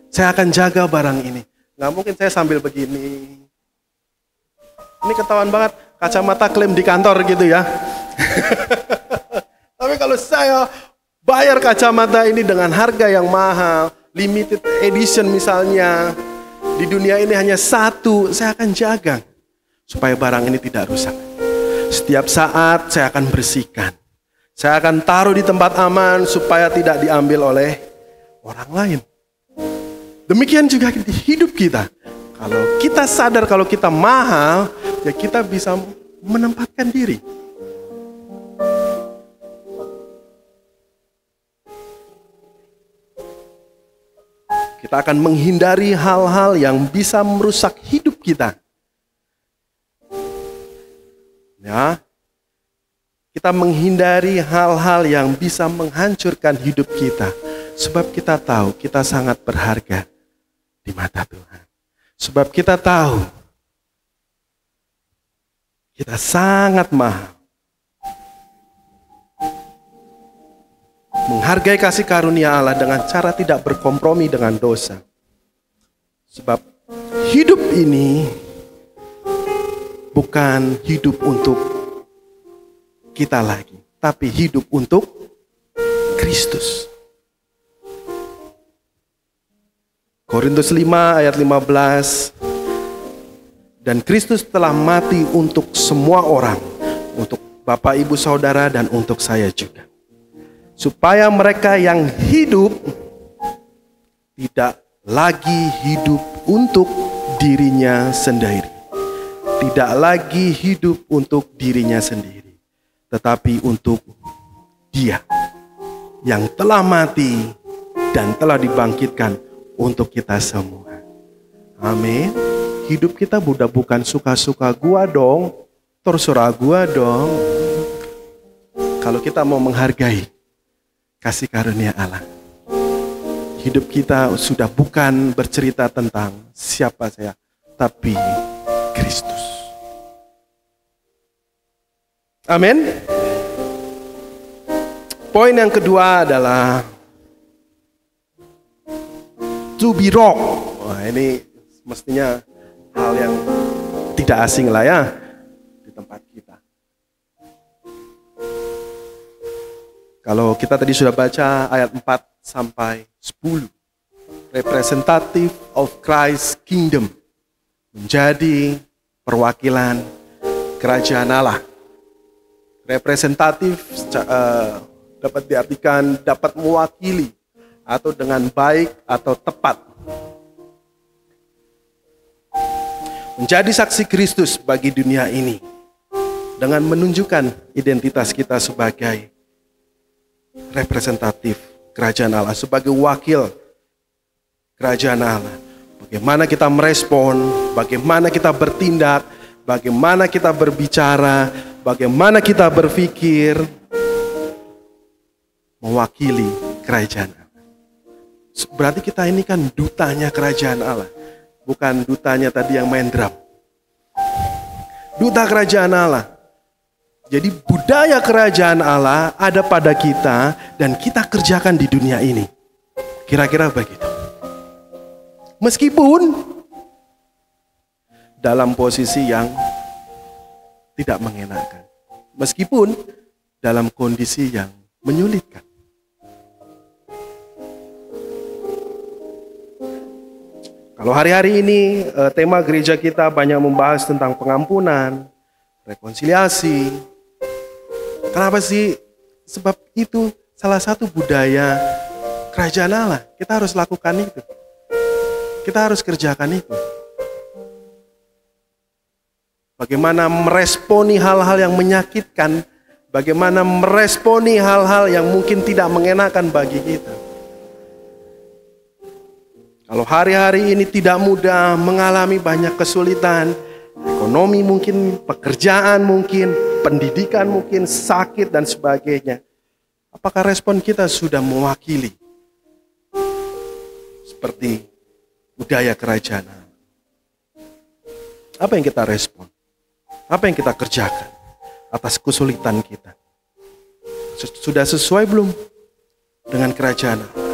Saya akan jaga barang ini. Nggak mungkin saya sambil begini. Ini ketahuan banget, kacamata klaim di kantor gitu ya. Tapi kalau saya bayar kacamata ini dengan harga yang mahal, limited edition misalnya, di dunia ini hanya satu, saya akan jaga supaya barang ini tidak rusak. Setiap saat saya akan bersihkan. Saya akan taruh di tempat aman supaya tidak diambil oleh orang lain. Demikian juga di hidup kita. Kalau kita sadar kalau kita mahal, ya kita bisa menempatkan diri. Kita akan menghindari hal-hal yang bisa merusak hidup kita. Ya. Kita menghindari hal-hal yang bisa menghancurkan hidup kita. Sebab kita tahu kita sangat berharga di mata Tuhan. Sebab kita tahu kita sangat mahal. Menghargai kasih karunia Allah dengan cara tidak berkompromi dengan dosa. Sebab hidup ini bukan hidup untuk kita lagi, tapi hidup untuk Kristus. Korintus 5 ayat 15. Dan Kristus telah mati untuk semua orang, untuk Bapak, Ibu, Saudara, dan untuk saya juga. Supaya mereka yang hidup tidak lagi hidup untuk dirinya sendiri. Tidak lagi hidup untuk dirinya sendiri. Tetapi untuk Dia yang telah mati dan telah dibangkitkan untuk kita semua. Amin. Hidup kita bukan suka-suka gua dong. Terserah gua dong. Kalau kita mau menghargai kasih karunia Allah, hidup kita sudah bukan bercerita tentang siapa saya, tapi Kristus. Amin. Poin yang kedua adalah to be wrong. Wah, ini mestinya hal yang tidak asing lah ya di tempat kita. Kalau kita tadi sudah baca ayat 4 sampai 10. Representative of Christ's kingdom. Menjadi perwakilan kerajaan Allah. Representatif dapat diartikan dapat mewakili atau dengan baik atau tepat. Menjadi saksi Kristus bagi dunia ini. Dengan menunjukkan identitas kita sebagai representatif kerajaan Allah, sebagai wakil kerajaan Allah. Bagaimana kita merespon, bagaimana kita bertindak, bagaimana kita berbicara, bagaimana kita berpikir, mewakili kerajaan Allah. Berarti kita ini kan dutanya kerajaan Allah, bukan dutanya tadi yang main drum. Duta kerajaan Allah. Jadi budaya kerajaan Allah ada pada kita dan kita kerjakan di dunia ini. Kira-kira begitu. Meskipun dalam posisi yang tidak mengenakan. Meskipun dalam kondisi yang menyulitkan. Kalau hari-hari ini tema gereja kita banyak membahas tentang pengampunan, rekonsiliasi. Kenapa sih? Sebab itu salah satu budaya kerajaan Allah. Kita harus lakukan itu. Kita harus kerjakan itu. Bagaimana meresponi hal-hal yang menyakitkan, bagaimana meresponi hal-hal yang mungkin tidak mengenakan bagi kita. Kalau hari-hari ini tidak mudah, mengalami banyak kesulitan, ekonomi mungkin, pekerjaan mungkin, pendidikan mungkin, sakit dan sebagainya. Apakah respon kita sudah mewakili seperti budaya kerajaan? Apa yang kita respon? Apa yang kita kerjakan atas kesulitan kita? Sudah sesuai belum dengan kerajaan Allah?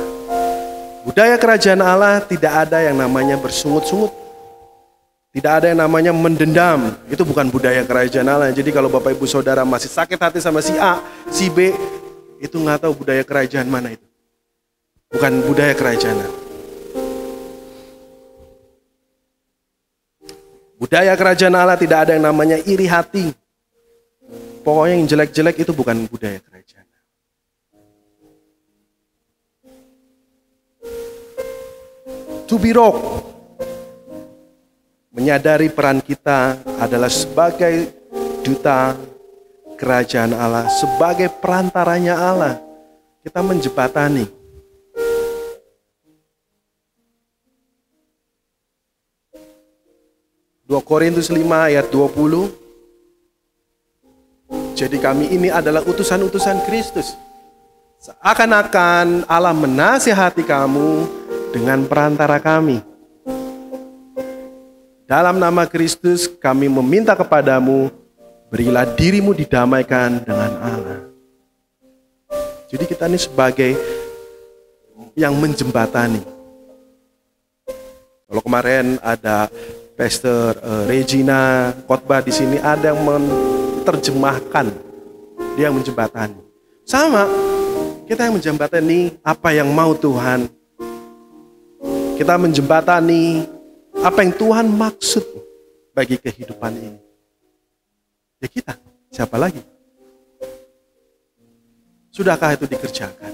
Budaya kerajaan Allah tidak ada yang namanya bersungut-sungut. Tidak ada yang namanya mendendam. Itu bukan budaya kerajaan Allah. Jadi kalau Bapak Ibu Saudara masih sakit hati sama si A, si B, itu nggak tahu budaya kerajaan mana itu. Bukan budaya kerajaan Allah. Budaya kerajaan Allah tidak ada yang namanya iri hati. Pokoknya yang jelek-jelek itu bukan budaya kerajaan. To be rock. Menyadari peran kita adalah sebagai duta kerajaan Allah, sebagai perantaranya Allah. Kita menjembatani. 2 Korintus 5 ayat 20. Jadi kami ini adalah utusan-utusan Kristus. Seakan-akan Allah menasihati kamu dengan perantara kami. Dalam nama Kristus kami meminta kepadamu, berilah dirimu didamaikan dengan Allah. Jadi kita ini sebagai yang menjembatani. Kalau kemarin ada Pastor Regina khotbah di sini, ada yang menerjemahkan, dia yang menjembatani. Sama, kita yang menjembatani apa yang mau Tuhan. Kita menjembatani apa yang Tuhan maksud bagi kehidupan ini. Ya kita, siapa lagi? Sudahkah itu dikerjakan?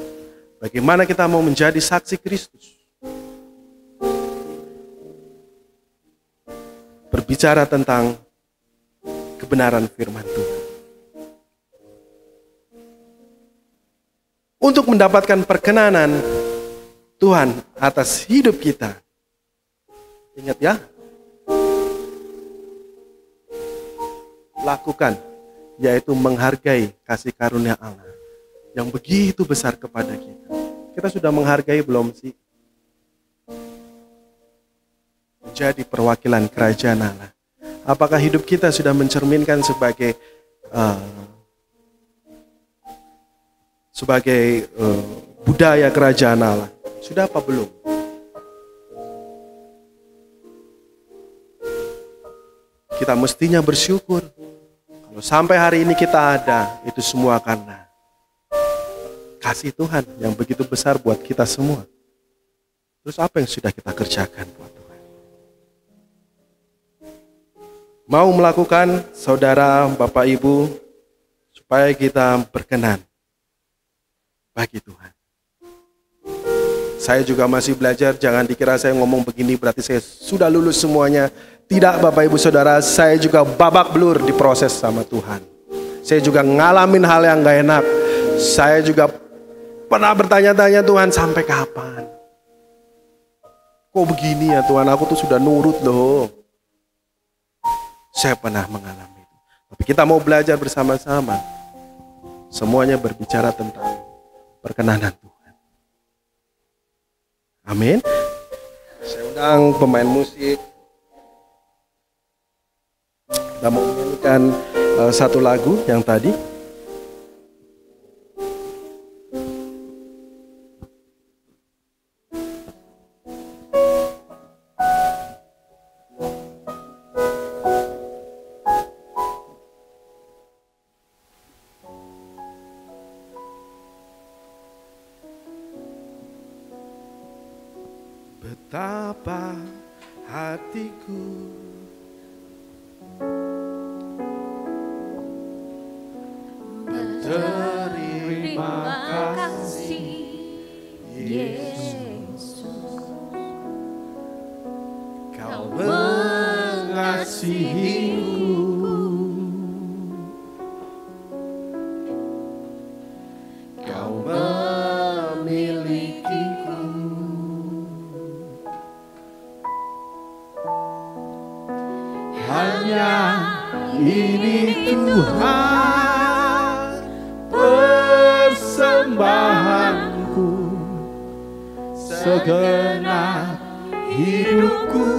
Bagaimana kita mau menjadi saksi Kristus? Berbicara tentang kebenaran firman Tuhan. Untuk mendapatkan perkenanan Tuhan atas hidup kita. Ingat ya. Lakukan, yaitu menghargai kasih karunia Allah yang begitu besar kepada kita. Kita sudah menghargai belum sih? Menjadi perwakilan kerajaan Allah. Apakah hidup kita sudah mencerminkan sebagai budaya kerajaan Allah? Sudah apa belum? Kita mestinya bersyukur. Kalau sampai hari ini kita ada, itu semua karena kasih Tuhan yang begitu besar buat kita semua. Terus apa yang sudah kita kerjakan buat Tuhan? Mau melakukan, saudara, Bapak, Ibu, supaya kita berkenan bagi Tuhan. Saya juga masih belajar, jangan dikira saya ngomong begini berarti saya sudah lulus semuanya. Tidak, Bapak Ibu Saudara, saya juga babak belur diproses sama Tuhan. Saya juga ngalamin hal yang gak enak. Saya juga pernah bertanya-tanya, Tuhan sampai kapan? Kok begini ya Tuhan, aku tuh sudah nurut loh. Saya pernah mengalami itu. Tapi kita mau belajar bersama-sama. Semuanya berbicara tentang perkenanan Tuhan. Amin. Saya undang pemain musik. Kita mau menyanyikan satu lagu yang tadi. betapa hatiku Terima kasih Yesus. Kau mengasihiku, Kau memilikiku. Hanya ini Tuhan persembahanku, segenap hidupku,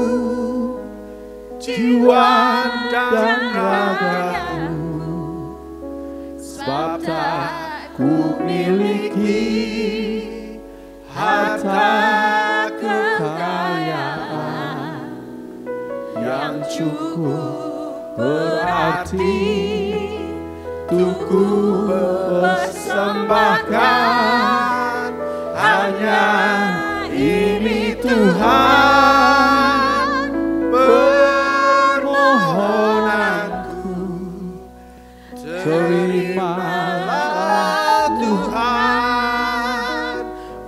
jiwa dan ragaku, sebab tak ku miliki harta kekayaan yang cukup berarti untuk ku persembahkan. Hanya ini Tuhan permohonanku, terimalah Tuhan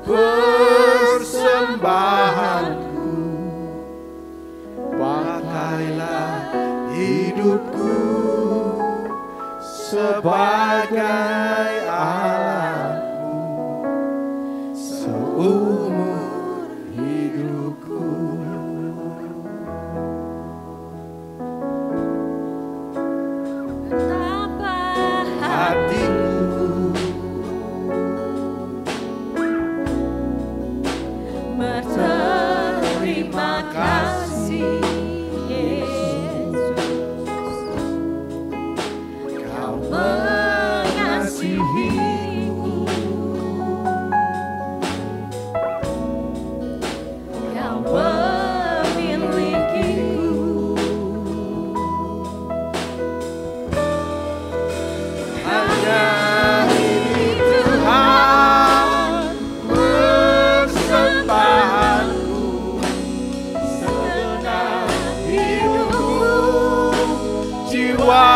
persembahanku, pakailah hidupku sebagai alatmu seumur hidupku. Betapa Hatiku berterima kasih Yesus. Kau mengasihiku, Kau memilikiku. hanya ini Tuhan persembahanku, segenap hidupku, jiwa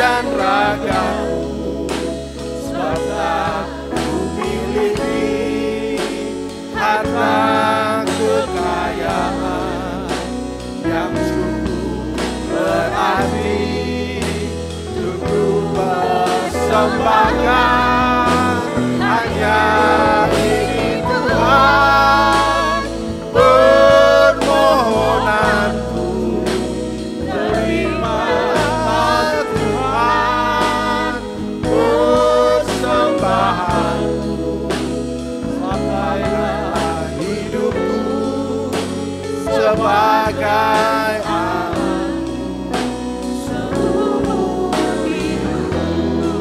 dan ragaku, sebab tak ku miliki harta kekayaan yang cukup berarti untuk ku persembahkan. Hanya ini Tuhan permohonanku, terimalah Tuhan persembahanku, pakailah hidupku sebagai alatmu seumur hidupku.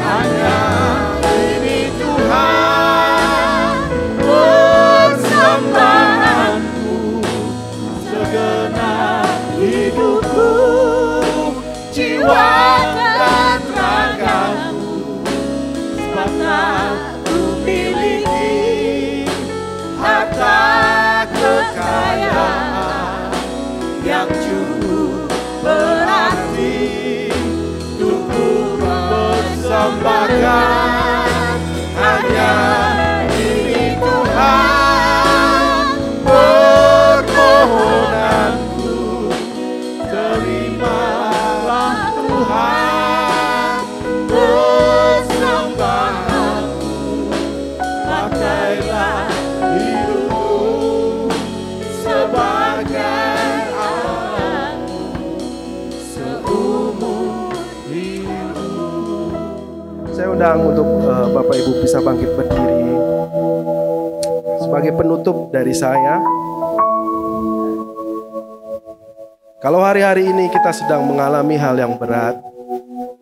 Hanya ini Tuhan persembahanku, segenap hidupku, jiwa dan ragaku, sebab tak ku miliki harta kekayaan yang cukup berarti untuk ku persembahkan. Hanya ini Tuhan permohonanku, terimalah Tuhan persembahanku, pakailah hidupku sebagai alatmu seumur hidupku. Saya undang untuk Bapak Ibu bisa bangkit berdiri. Sebagai penutup dari saya, kalau hari-hari ini kita sedang mengalami hal yang berat,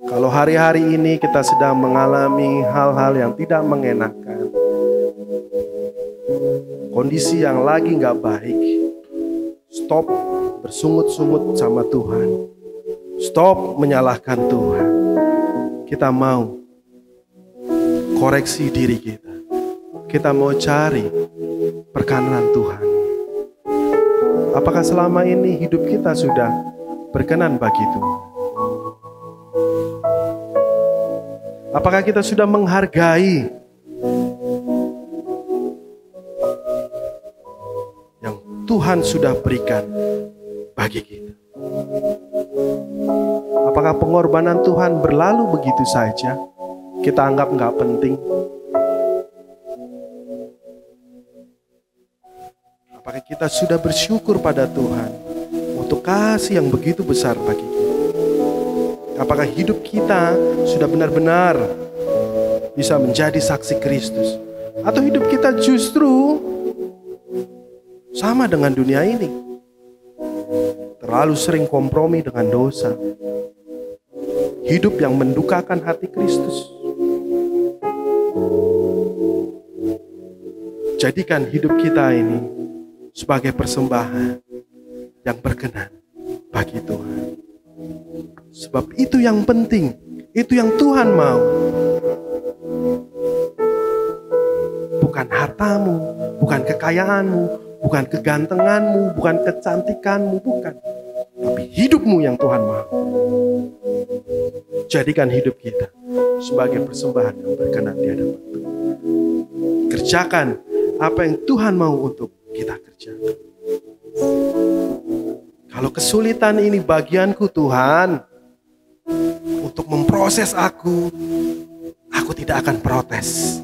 kalau hari-hari ini kita sedang mengalami hal-hal yang tidak mengenakan, kondisi yang lagi gak baik, stop bersungut-sungut sama Tuhan. Stop menyalahkan Tuhan. Kita mau koreksi diri kita. Kita mau cari perkenan Tuhan. Apakah selama ini hidup kita sudah berkenan bagi Tuhan? Apakah kita sudah menghargai yang Tuhan sudah berikan bagi kita? Apakah pengorbanan Tuhan berlalu begitu saja? Kita anggap nggak penting? Apakah kita sudah bersyukur pada Tuhan untuk kasih yang begitu besar bagi kita? Apakah hidup kita sudah benar-benar bisa menjadi saksi Kristus? Atau hidup kita justru sama dengan dunia ini? Terlalu sering kompromi dengan dosa. Hidup yang mendukakan hati Kristus. Jadikan hidup kita ini sebagai persembahan yang berkenan bagi Tuhan. Sebab itu yang penting, itu yang Tuhan mau. Bukan hartamu, bukan kekayaanmu, bukan kegantenganmu, bukan kecantikanmu, bukan. Tapi hidupmu yang Tuhan mau. Jadikan hidup kita sebagai persembahan yang berkenan di hadapan Tuhan. Kerjakan apa yang Tuhan mau untuk kita kerjakan. Kalau kesulitan ini bagianku Tuhan, untuk memproses aku tidak akan protes.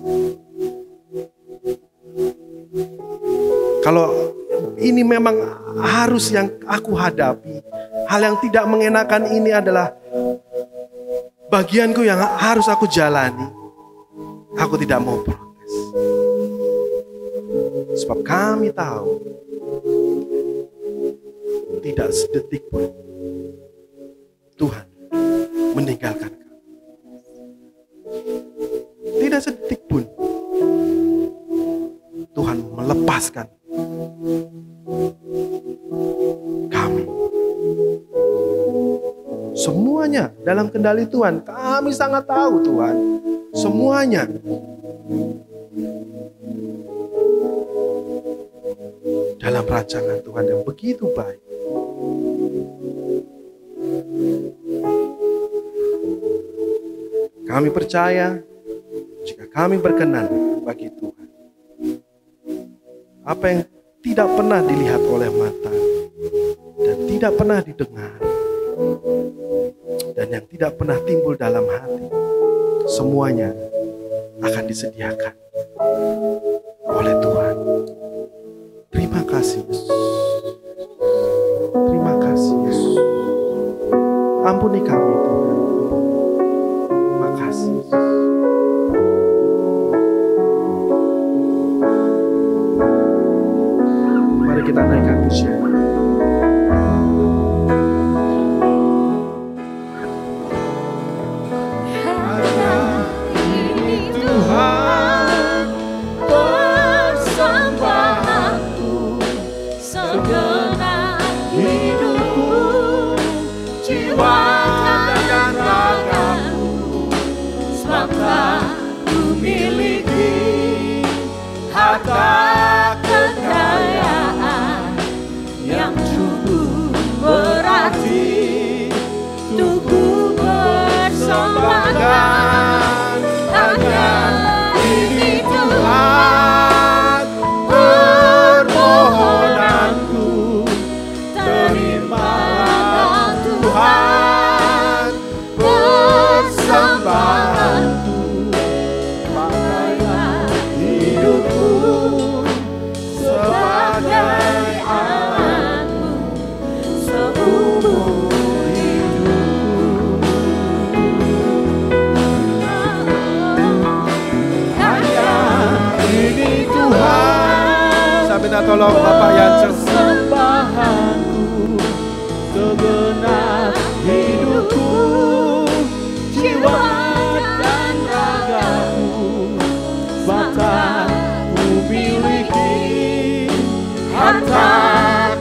Kalau ini memang harus yang aku hadapi, hal yang tidak mengenakan ini adalah bagianku yang harus aku jalani, aku tidak mau protes. Sebab kami tahu tidak sedetik pun Tuhan meninggalkan kami. Tidak sedetik pun Tuhan melepaskan kami. Semuanya dalam kendali Tuhan. Kami sangat tahu Tuhan. Semuanya. Dalam rancangan Tuhan yang begitu baik. Kami percaya jika kami berkenan bagi Tuhan, apa yang tidak pernah dilihat oleh mata dan tidak pernah didengar dan yang tidak pernah timbul dalam hati, semuanya akan disediakan oleh Tuhan. Terima kasih Yesus. Terima kasih Yesus. Ampuni kami Tuhan. Terima kasih Yesus. Mari kita naikkan pujian. Minta tolong Bapak Yansen. Persembahanku, segenap hidupku, jiwa dan ragaku, bahkan ku miliki harta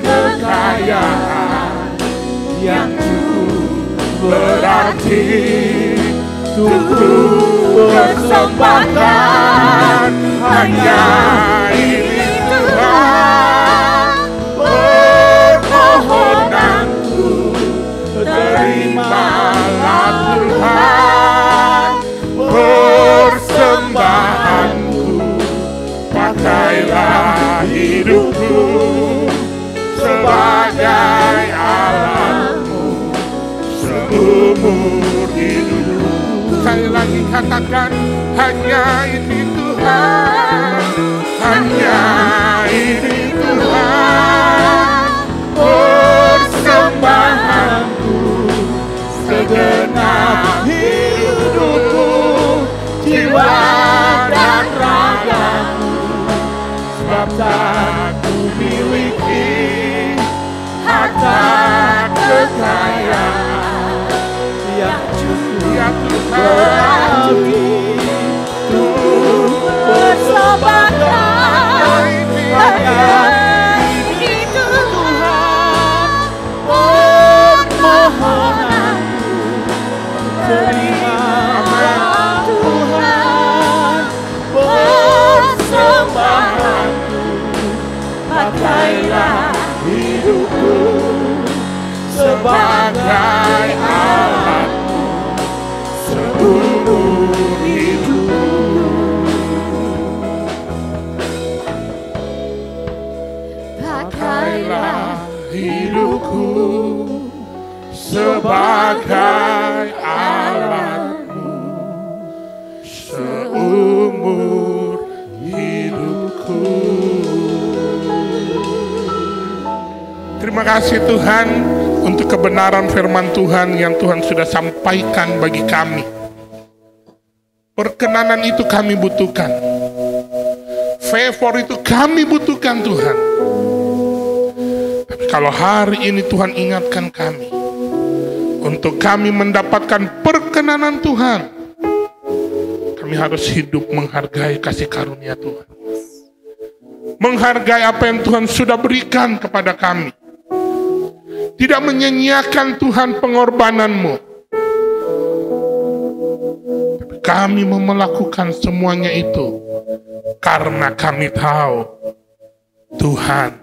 kekayaan yang cukup berarti untukku. persembahkan hanya ini Tuhan. Permohonanku terimalah Tuhan. Persembahanku, pakailah hidupku sebagai alatmu seumur hidupku. Sekali lagi katakan, hanya ini Tuhan, hanya ini Tuhan. Persembahanku, segenap hidupku, jiwa dan ragaku, sebab tak ku miliki harta kekayaan yang cukup, ya Tuhan, untuk persembahkan hanya ini Tuhan. Permohonanku terimalah Tuhan. Persembahanku, pakailah hidupku sebagai alatmu seumur hidupku. Pakailah hidupku sebagai alatmu seumur hidupku. Terima kasih Tuhan untuk kebenaran firman Tuhan yang Tuhan sudah sampaikan bagi kami. Perkenanan itu kami butuhkan. Favor itu kami butuhkan Tuhan. Tapi kalau hari ini Tuhan ingatkan kami untuk kami mendapatkan perkenanan Tuhan, kami harus hidup menghargai kasih karunia Tuhan. Menghargai apa yang Tuhan sudah berikan kepada kami. Tidak menyia-nyiakan Tuhan pengorbananmu. Tapi kami mau melakukan semuanya itu karena kami tahu Tuhan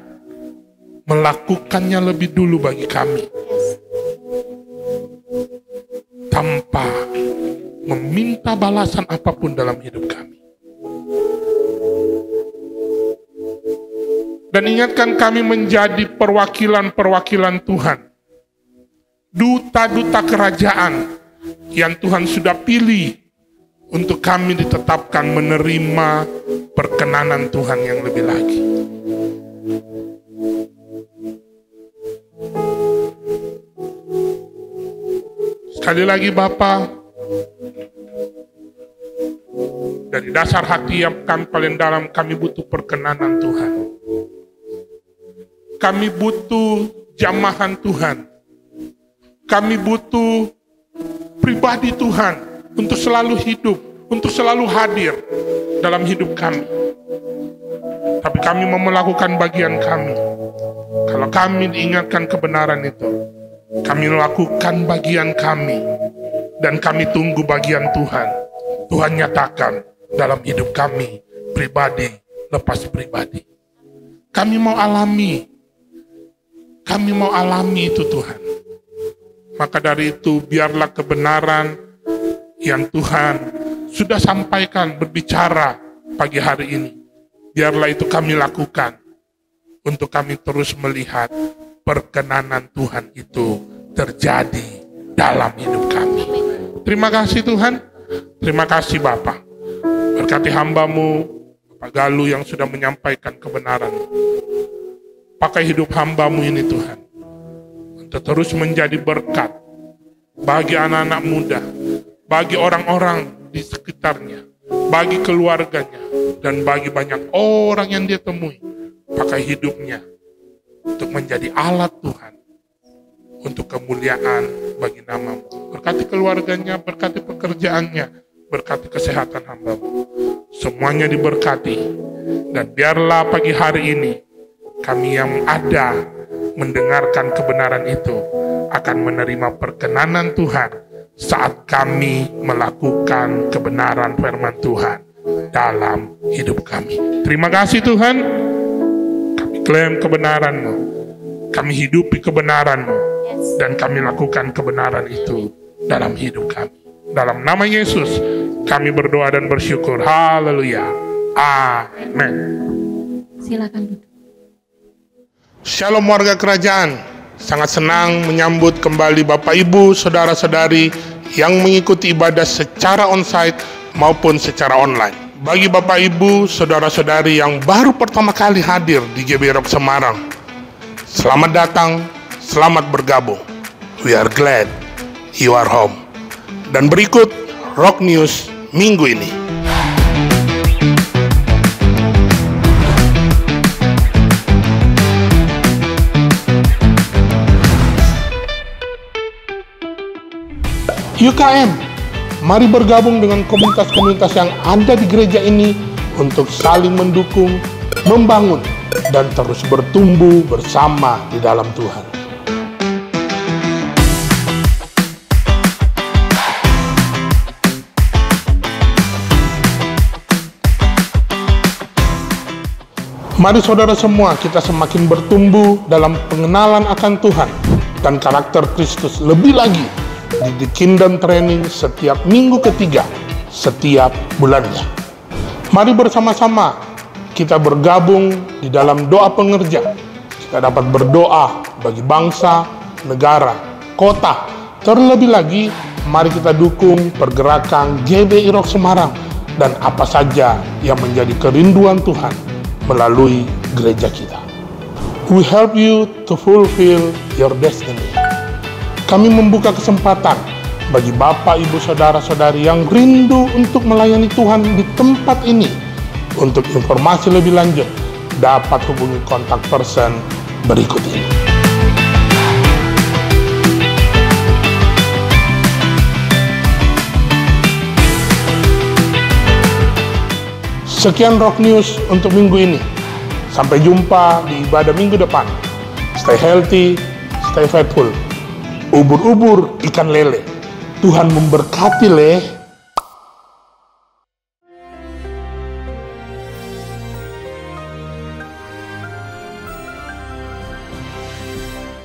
melakukannya lebih dulu bagi kami. Tanpa meminta balasan apapun dalam hidup kami. Dan ingatkan kami menjadi perwakilan-perwakilan Tuhan. Duta-duta kerajaan yang Tuhan sudah pilih untuk kami ditetapkan menerima perkenanan Tuhan yang lebih lagi. Sekali lagi Bapa, dari dasar hati yang kami paling dalam, kami butuh perkenanan Tuhan. Kami butuh jamahan Tuhan. Kami butuh pribadi Tuhan untuk selalu hidup, untuk selalu hadir dalam hidup kami. Tapi kami mau melakukan bagian kami. Kalau kami diingatkan kebenaran itu, kami melakukan bagian kami. Dan kami tunggu bagian Tuhan. Tuhan nyatakan dalam hidup kami, pribadi lepas pribadi. Kami mau alami itu Tuhan. Maka dari itu biarlah kebenaran yang Tuhan sudah sampaikan, berbicara pagi hari ini, biarlah itu kami lakukan untuk kami terus melihat perkenanan Tuhan itu terjadi dalam hidup kami. Terima kasih Tuhan, terima kasih Bapa. Berkati hamba-Mu Pak Galuh yang sudah menyampaikan kebenaran. Pakai hidup hamba-Mu ini Tuhan, untuk terus menjadi berkat bagi anak-anak muda, bagi orang-orang di sekitarnya, bagi keluarganya, dan bagi banyak orang yang dia temui. Pakai hidupnya untuk menjadi alat Tuhan, untuk kemuliaan bagi nama-Mu. Berkati keluarganya, berkati pekerjaannya, berkati kesehatan hamba-Mu. Semuanya diberkati, dan biarlah pagi hari ini kami yang ada mendengarkan kebenaran itu akan menerima perkenanan Tuhan saat kami melakukan kebenaran firman Tuhan dalam hidup kami. Terima kasih Tuhan, kami klaim kebenaran-Mu, kami hidupi kebenaran-Mu, dan kami lakukan kebenaran itu dalam hidup kami. Dalam nama Yesus kami berdoa dan bersyukur. Haleluya. Amin. Silakan duduk. Shalom warga kerajaan. Sangat senang menyambut kembali Bapak Ibu, saudara-saudari yang mengikuti ibadah secara onsite maupun secara online. Bagi Bapak Ibu, saudara-saudari yang baru pertama kali hadir di GB Rock Semarang, selamat datang, selamat bergabung. We are glad you are home. Dan berikut Rock News minggu ini. UKM, mari bergabung dengan komunitas-komunitas yang ada di gereja ini untuk saling mendukung, membangun, dan terus bertumbuh bersama di dalam Tuhan. Mari saudara semua, kita semakin bertumbuh dalam pengenalan akan Tuhan dan karakter Kristus lebih lagi di The Kingdom Training setiap minggu ketiga, setiap bulannya. Mari bersama-sama kita bergabung di dalam doa pengerja. Kita dapat berdoa bagi bangsa, negara, kota. Terlebih lagi, mari kita dukung pergerakan GBI Rock Semarang dan apa saja yang menjadi kerinduan Tuhan melalui gereja kita. We help you to fulfill your destiny. Kami membuka kesempatan bagi Bapak, Ibu, Saudara-saudari yang rindu untuk melayani Tuhan di tempat ini. Untuk informasi lebih lanjut, dapat hubungi kontak person berikut ini. Sekian Rock News untuk minggu ini. Sampai jumpa di ibadah minggu depan. Stay healthy, stay faithful. Ubur-ubur ikan lele. Tuhan memberkati le.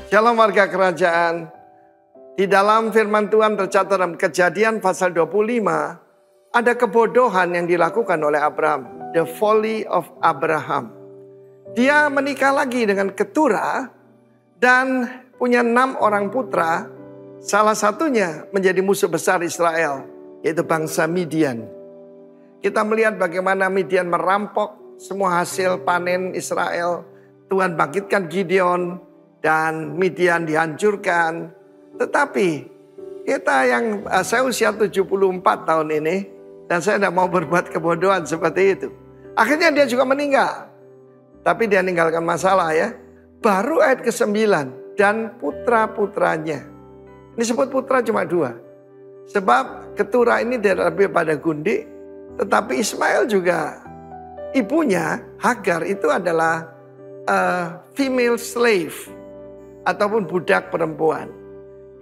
Shalom warga kerajaan. Di dalam firman Tuhan tercatat dalam Kejadian pasal 25, ada kebodohan yang dilakukan oleh Abraham. The folly of Abraham. Dia menikah lagi dengan Keturah dan punya 6 orang putra. Salah satunya menjadi musuh besar Israel, yaitu bangsa Midian. Kita melihat bagaimana Midian merampok semua hasil panen Israel. Tuhan bangkitkan Gideon dan Midian dihancurkan. Tetapi saya usia 74 tahun ini, dan saya tidak mau berbuat kebodohan seperti itu. Akhirnya dia juga meninggal. Tapi dia meninggalkan masalah ya. Baru ayat ke-9. Dan putra-putranya. Ini sebut putra cuma 2. Sebab Keturah ini tidak lebih pada gundik. Tetapi Ismail juga. Ibunya Hagar itu adalah female slave. Ataupun budak perempuan.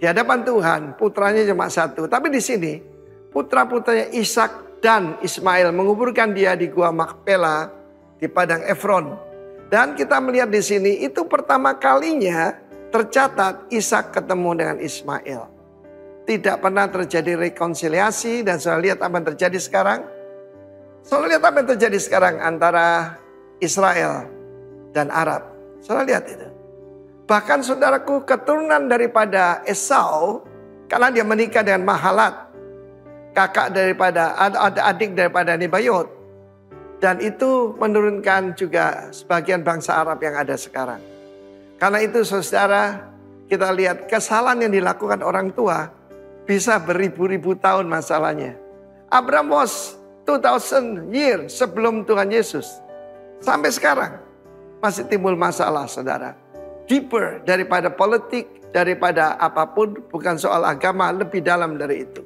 Di hadapan Tuhan putranya cuma 1. Tapi di sini putra-putranya Ishak dan Ismail menguburkan dia di Gua Makpela di Padang Efron. Dan kita melihat di sini itu pertama kalinya tercatat Ishak ketemu dengan Ismail. Tidak pernah terjadi rekonsiliasi dan saudara lihat apa yang terjadi sekarang. Saudara lihat apa yang terjadi sekarang antara Israel dan Arab. Saudara lihat itu. Bahkan saudaraku keturunan daripada Esau karena dia menikah dengan Mahalat. Kakak daripada, adik daripada Nebayot. Dan itu menurunkan juga sebagian bangsa Arab yang ada sekarang. Karena itu saudara, kita lihat kesalahan yang dilakukan orang tua bisa beribu-ribu tahun masalahnya. Abraham was 2000 years sebelum Tuhan Yesus. Sampai sekarang masih timbul masalah saudara. Deeper daripada politik, daripada apapun, bukan soal agama, lebih dalam dari itu.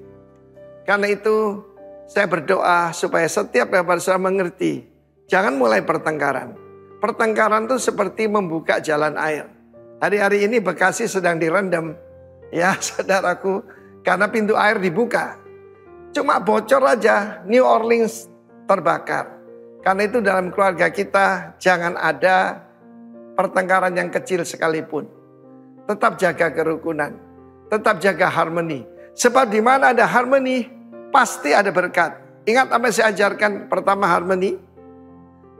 Karena itu saya berdoa supaya setiap yang saudara mengerti. Jangan mulai pertengkaran. Pertengkaran itu seperti membuka jalan air. Hari-hari ini Bekasi sedang direndam. Ya saudaraku, karena pintu air dibuka. Cuma bocor aja, New Orleans terbakar. Karena itu dalam keluarga kita jangan ada pertengkaran yang kecil sekalipun. Tetap jaga kerukunan, tetap jaga harmoni. Sebab di mana ada harmoni, pasti ada berkat. Ingat apa yang saya ajarkan? Pertama harmoni,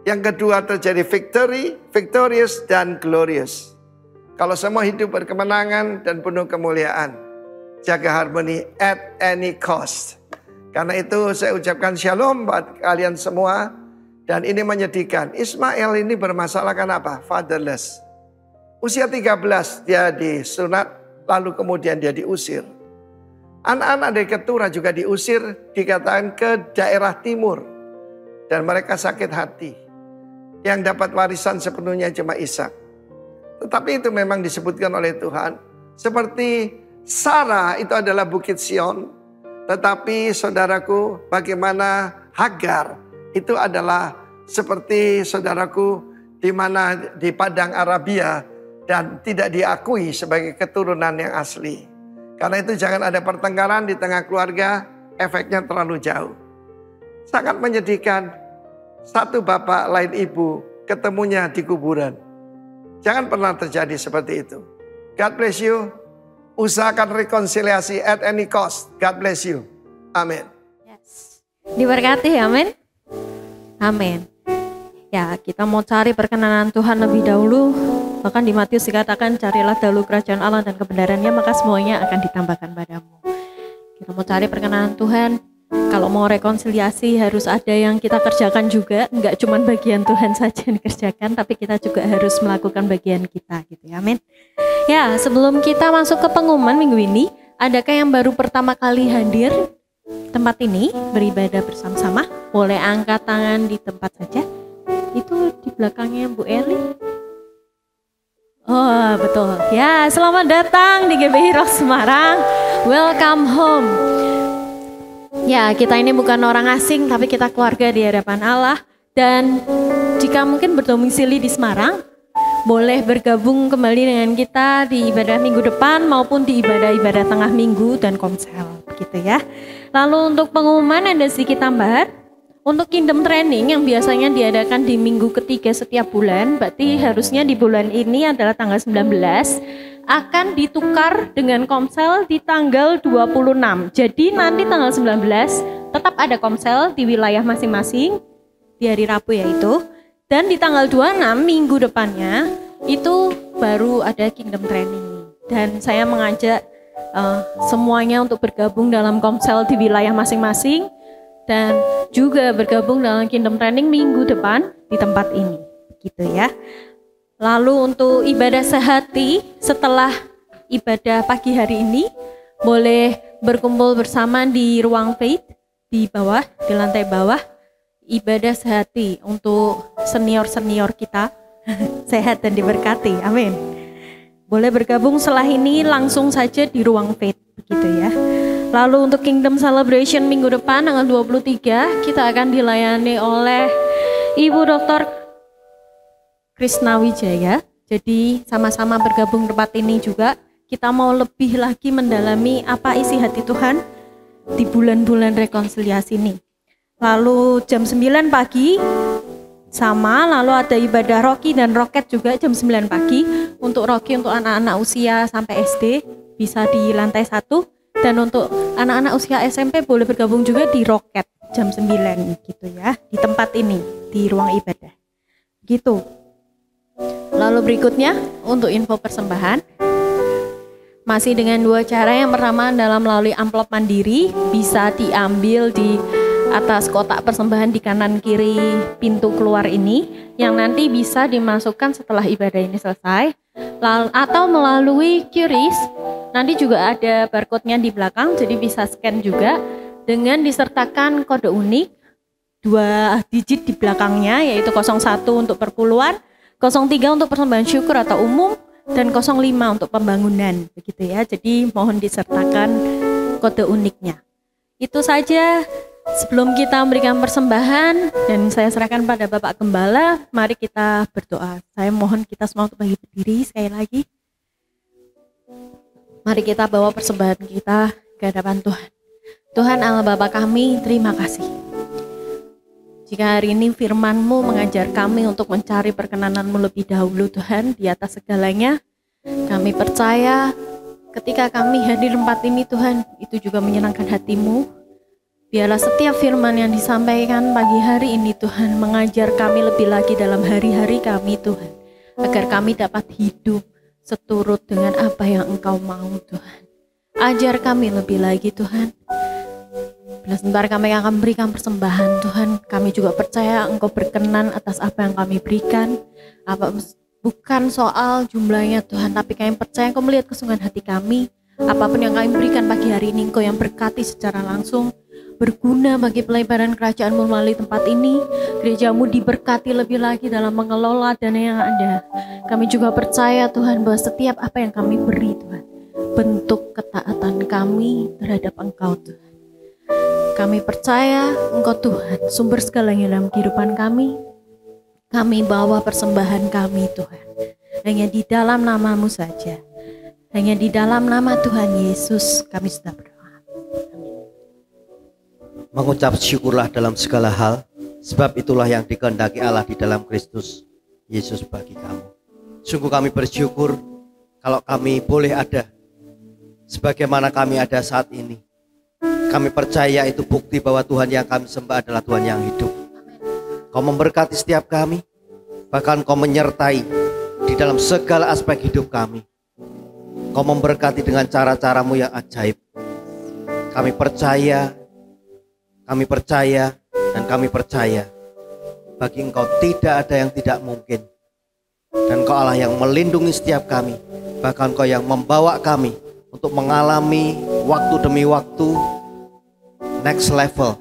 yang kedua terjadi victory, victorious dan glorious. Kalau semua hidup berkemenangan dan penuh kemuliaan, jaga harmoni at any cost. Karena itu saya ucapkan shalom buat kalian semua. Dan ini menyedihkan, Ismail ini bermasalahkan apa? Fatherless. Usia 13 dia disunat, lalu kemudian dia diusir. Anak-anak dari keturah juga diusir, dikatakan ke daerah timur. Dan mereka sakit hati. Yang dapat warisan sepenuhnya cuma Ishak. Tetapi itu memang disebutkan oleh Tuhan. Seperti Sarah itu adalah Bukit Sion. Tetapi saudaraku, bagaimana Hagar itu adalah seperti saudaraku di mana di padang Arabia dan tidak diakui sebagai keturunan yang asli. Karena itu jangan ada pertengkaran di tengah keluarga, efeknya terlalu jauh. Sangat menyedihkan, satu bapak lain ibu ketemunya di kuburan. Jangan pernah terjadi seperti itu. God bless you. Usahakan rekonsiliasi at any cost. God bless you. Amin. Yes. Diberkati, amin. Amin. Ya, kita mau cari perkenanan Tuhan lebih dahulu. Bahkan di Matius dikatakan, carilah dahulu kerajaan Allah dan kebenarannya, maka semuanya akan ditambahkan padamu. Kita mau cari perkenanan Tuhan. Kalau mau rekonsiliasi harus ada yang kita kerjakan juga. Enggak cuma bagian Tuhan saja yang dikerjakan, tapi kita juga harus melakukan bagian kita gitu ya, amin. Ya, sebelum kita masuk ke pengumuman minggu ini, adakah yang baru pertama kali hadir tempat ini beribadah bersama-sama? Boleh angkat tangan di tempat saja. Itu di belakangnya Bu Eli. Oh betul. Ya, selamat datang di GBI Rock Semarang. Welcome home. Ya, kita ini bukan orang asing, tapi kita keluarga di hadapan Allah. Dan jika mungkin berdomisili di Semarang, boleh bergabung kembali dengan kita di ibadah minggu depan maupun di ibadah-ibadah tengah minggu dan komsel gitu ya. Lalu untuk pengumuman ada sedikit tambahan. Untuk Kingdom Training yang biasanya diadakan di minggu ketiga setiap bulan, berarti harusnya di bulan ini adalah tanggal 19, akan ditukar dengan komsel di tanggal 26. Jadi nanti tanggal 19 tetap ada komsel di wilayah masing-masing di hari Rabu yaitu. Dan di tanggal 26 minggu depannya itu baru ada Kingdom Training. Dan saya mengajak semuanya untuk bergabung dalam komsel di wilayah masing-masing dan juga bergabung dalam Kingdom Training minggu depan di tempat ini gitu ya. Lalu untuk ibadah sehati setelah ibadah pagi hari ini boleh berkumpul bersama di ruang faith di bawah, di lantai bawah. Ibadah sehati untuk senior-senior kita sehat dan diberkati, amin. Boleh bergabung setelah ini langsung saja di ruang faith begitu ya. Lalu untuk Kingdom Celebration minggu depan tanggal 23 kita akan dilayani oleh Ibu Dr. Krisna Wijaya. Jadi sama-sama bergabung tempat ini juga. Kita mau lebih lagi mendalami apa isi hati Tuhan di bulan-bulan rekonsiliasi ini. Lalu jam 9 pagi sama, lalu ada ibadah Rocky dan Roket juga jam 9 pagi. Untuk Rocky untuk anak-anak usia sampai SD bisa di lantai 1. Dan untuk anak-anak usia SMP boleh bergabung juga di Roket jam 9 gitu ya. Di tempat ini, di ruang ibadah. Gitu. Lalu berikutnya untuk info persembahan. Masih dengan dua cara. Yang pertama dalam melalui amplop mandiri, bisa diambil di atas kotak persembahan di kanan kiri pintu keluar ini, yang nanti bisa dimasukkan setelah ibadah ini selesai. Atau melalui QRIS, nanti juga ada barcode-nya di belakang, jadi bisa scan juga dengan disertakan kode unik 2 digit di belakangnya, yaitu 01 untuk perpuluhan, 03 untuk persembahan syukur atau umum, dan 05 untuk pembangunan begitu ya. Jadi mohon disertakan kode uniknya. Itu saja sebelum kita memberikan persembahan dan saya serahkan pada Bapak Gembala. Mari kita berdoa. Saya mohon kita semua untuk berdiri sekali lagi. Mari kita bawa persembahan kita ke hadapan Tuhan. Tuhan Allah Bapa kami, terima kasih. Jika hari ini firman-Mu mengajar kami untuk mencari perkenan-Mu lebih dahulu Tuhan, di atas segalanya, kami percaya ketika kami hadir tempat ini Tuhan, itu juga menyenangkan hati-Mu. Biarlah setiap firman yang disampaikan pagi hari ini Tuhan, mengajar kami lebih lagi dalam hari-hari kami Tuhan, agar kami dapat hidup seturut dengan apa yang Engkau mau Tuhan. Ajar kami lebih lagi Tuhan. Bila sebentar kami akan berikan persembahan Tuhan, kami juga percaya Engkau berkenan atas apa yang kami berikan. Bukan soal jumlahnya Tuhan, tapi kami percaya Engkau melihat kesungguhan hati kami. Apapun yang kami berikan pagi hari ini, Engkau yang berkati secara langsung, berguna bagi pelebaran kerajaan-Mu melalui tempat ini. Gereja-Mu diberkati lebih lagi dalam mengelola dana yang ada. Kami juga percaya Tuhan bahwa setiap apa yang kami beri Tuhan, bentuk ketaatan kami terhadap Engkau Tuhan. Kami percaya Engkau Tuhan, sumber segalanya dalam kehidupan kami. Kami bawa persembahan kami Tuhan, hanya di dalam nama-Mu saja. Hanya di dalam nama Tuhan Yesus kami sudah berdoa. Mengucap syukurlah dalam segala hal, sebab itulah yang dikehendaki Allah di dalam Kristus Yesus bagi kamu. Sungguh kami bersyukur kalau kami boleh ada sebagaimana kami ada saat ini. Kami percaya itu bukti bahwa Tuhan yang kami sembah adalah Tuhan yang hidup. Kau memberkati setiap kami, bahkan Kau menyertai di dalam segala aspek hidup kami. Kau memberkati dengan cara-cara-Mu yang ajaib. Kami percaya, dan kami percaya bagi Engkau tidak ada yang tidak mungkin. Dan Kau Allah yang melindungi setiap kami, bahkan Kau yang membawa kami untuk mengalami waktu demi waktu next level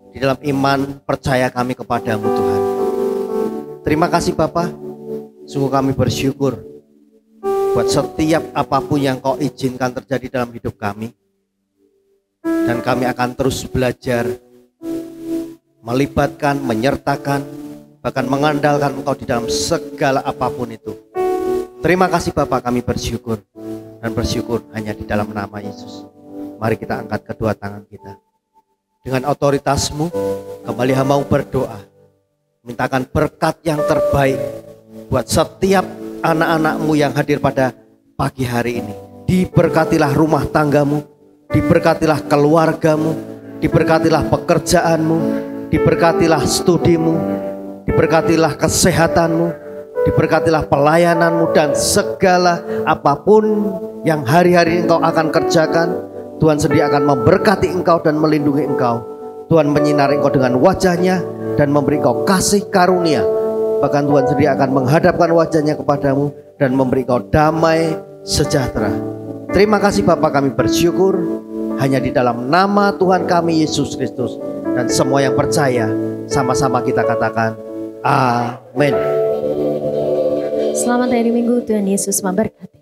di dalam iman percaya kami kepadamu Tuhan. Terima kasih Bapa, sungguh kami bersyukur buat setiap apapun yang Kau izinkan terjadi dalam hidup kami. Dan kami akan terus belajar melibatkan, menyertakan, bahkan mengandalkan Engkau di dalam segala apapun itu. Terima kasih Bapa, kami bersyukur, dan bersyukur hanya di dalam nama Yesus. Mari kita angkat kedua tangan kita. Dengan otoritas-Mu, kembali hamba-Mu berdoa, mintakan berkat yang terbaik buat setiap anak-anak-Mu yang hadir pada pagi hari ini. Diberkatilah rumah tanggamu, diberkatilah keluargamu, diberkatilah pekerjaanmu, diberkatilah studimu, diberkatilah kesehatanmu, diberkatilah pelayananmu, dan segala apapun yang hari-hari engkau akan kerjakan, Tuhan sendiri akan memberkati engkau dan melindungi engkau. Tuhan menyinari engkau dengan wajahnya dan memberi engkau kasih karunia. Bahkan Tuhan sendiri akan menghadapkan wajahnya kepadamu dan memberi engkau damai sejahtera. Terima kasih Bapa, kami bersyukur hanya di dalam nama Tuhan kami Yesus Kristus. Dan semua yang percaya sama-sama kita katakan amin. Selamat hari Minggu, Tuhan Yesus memberkati.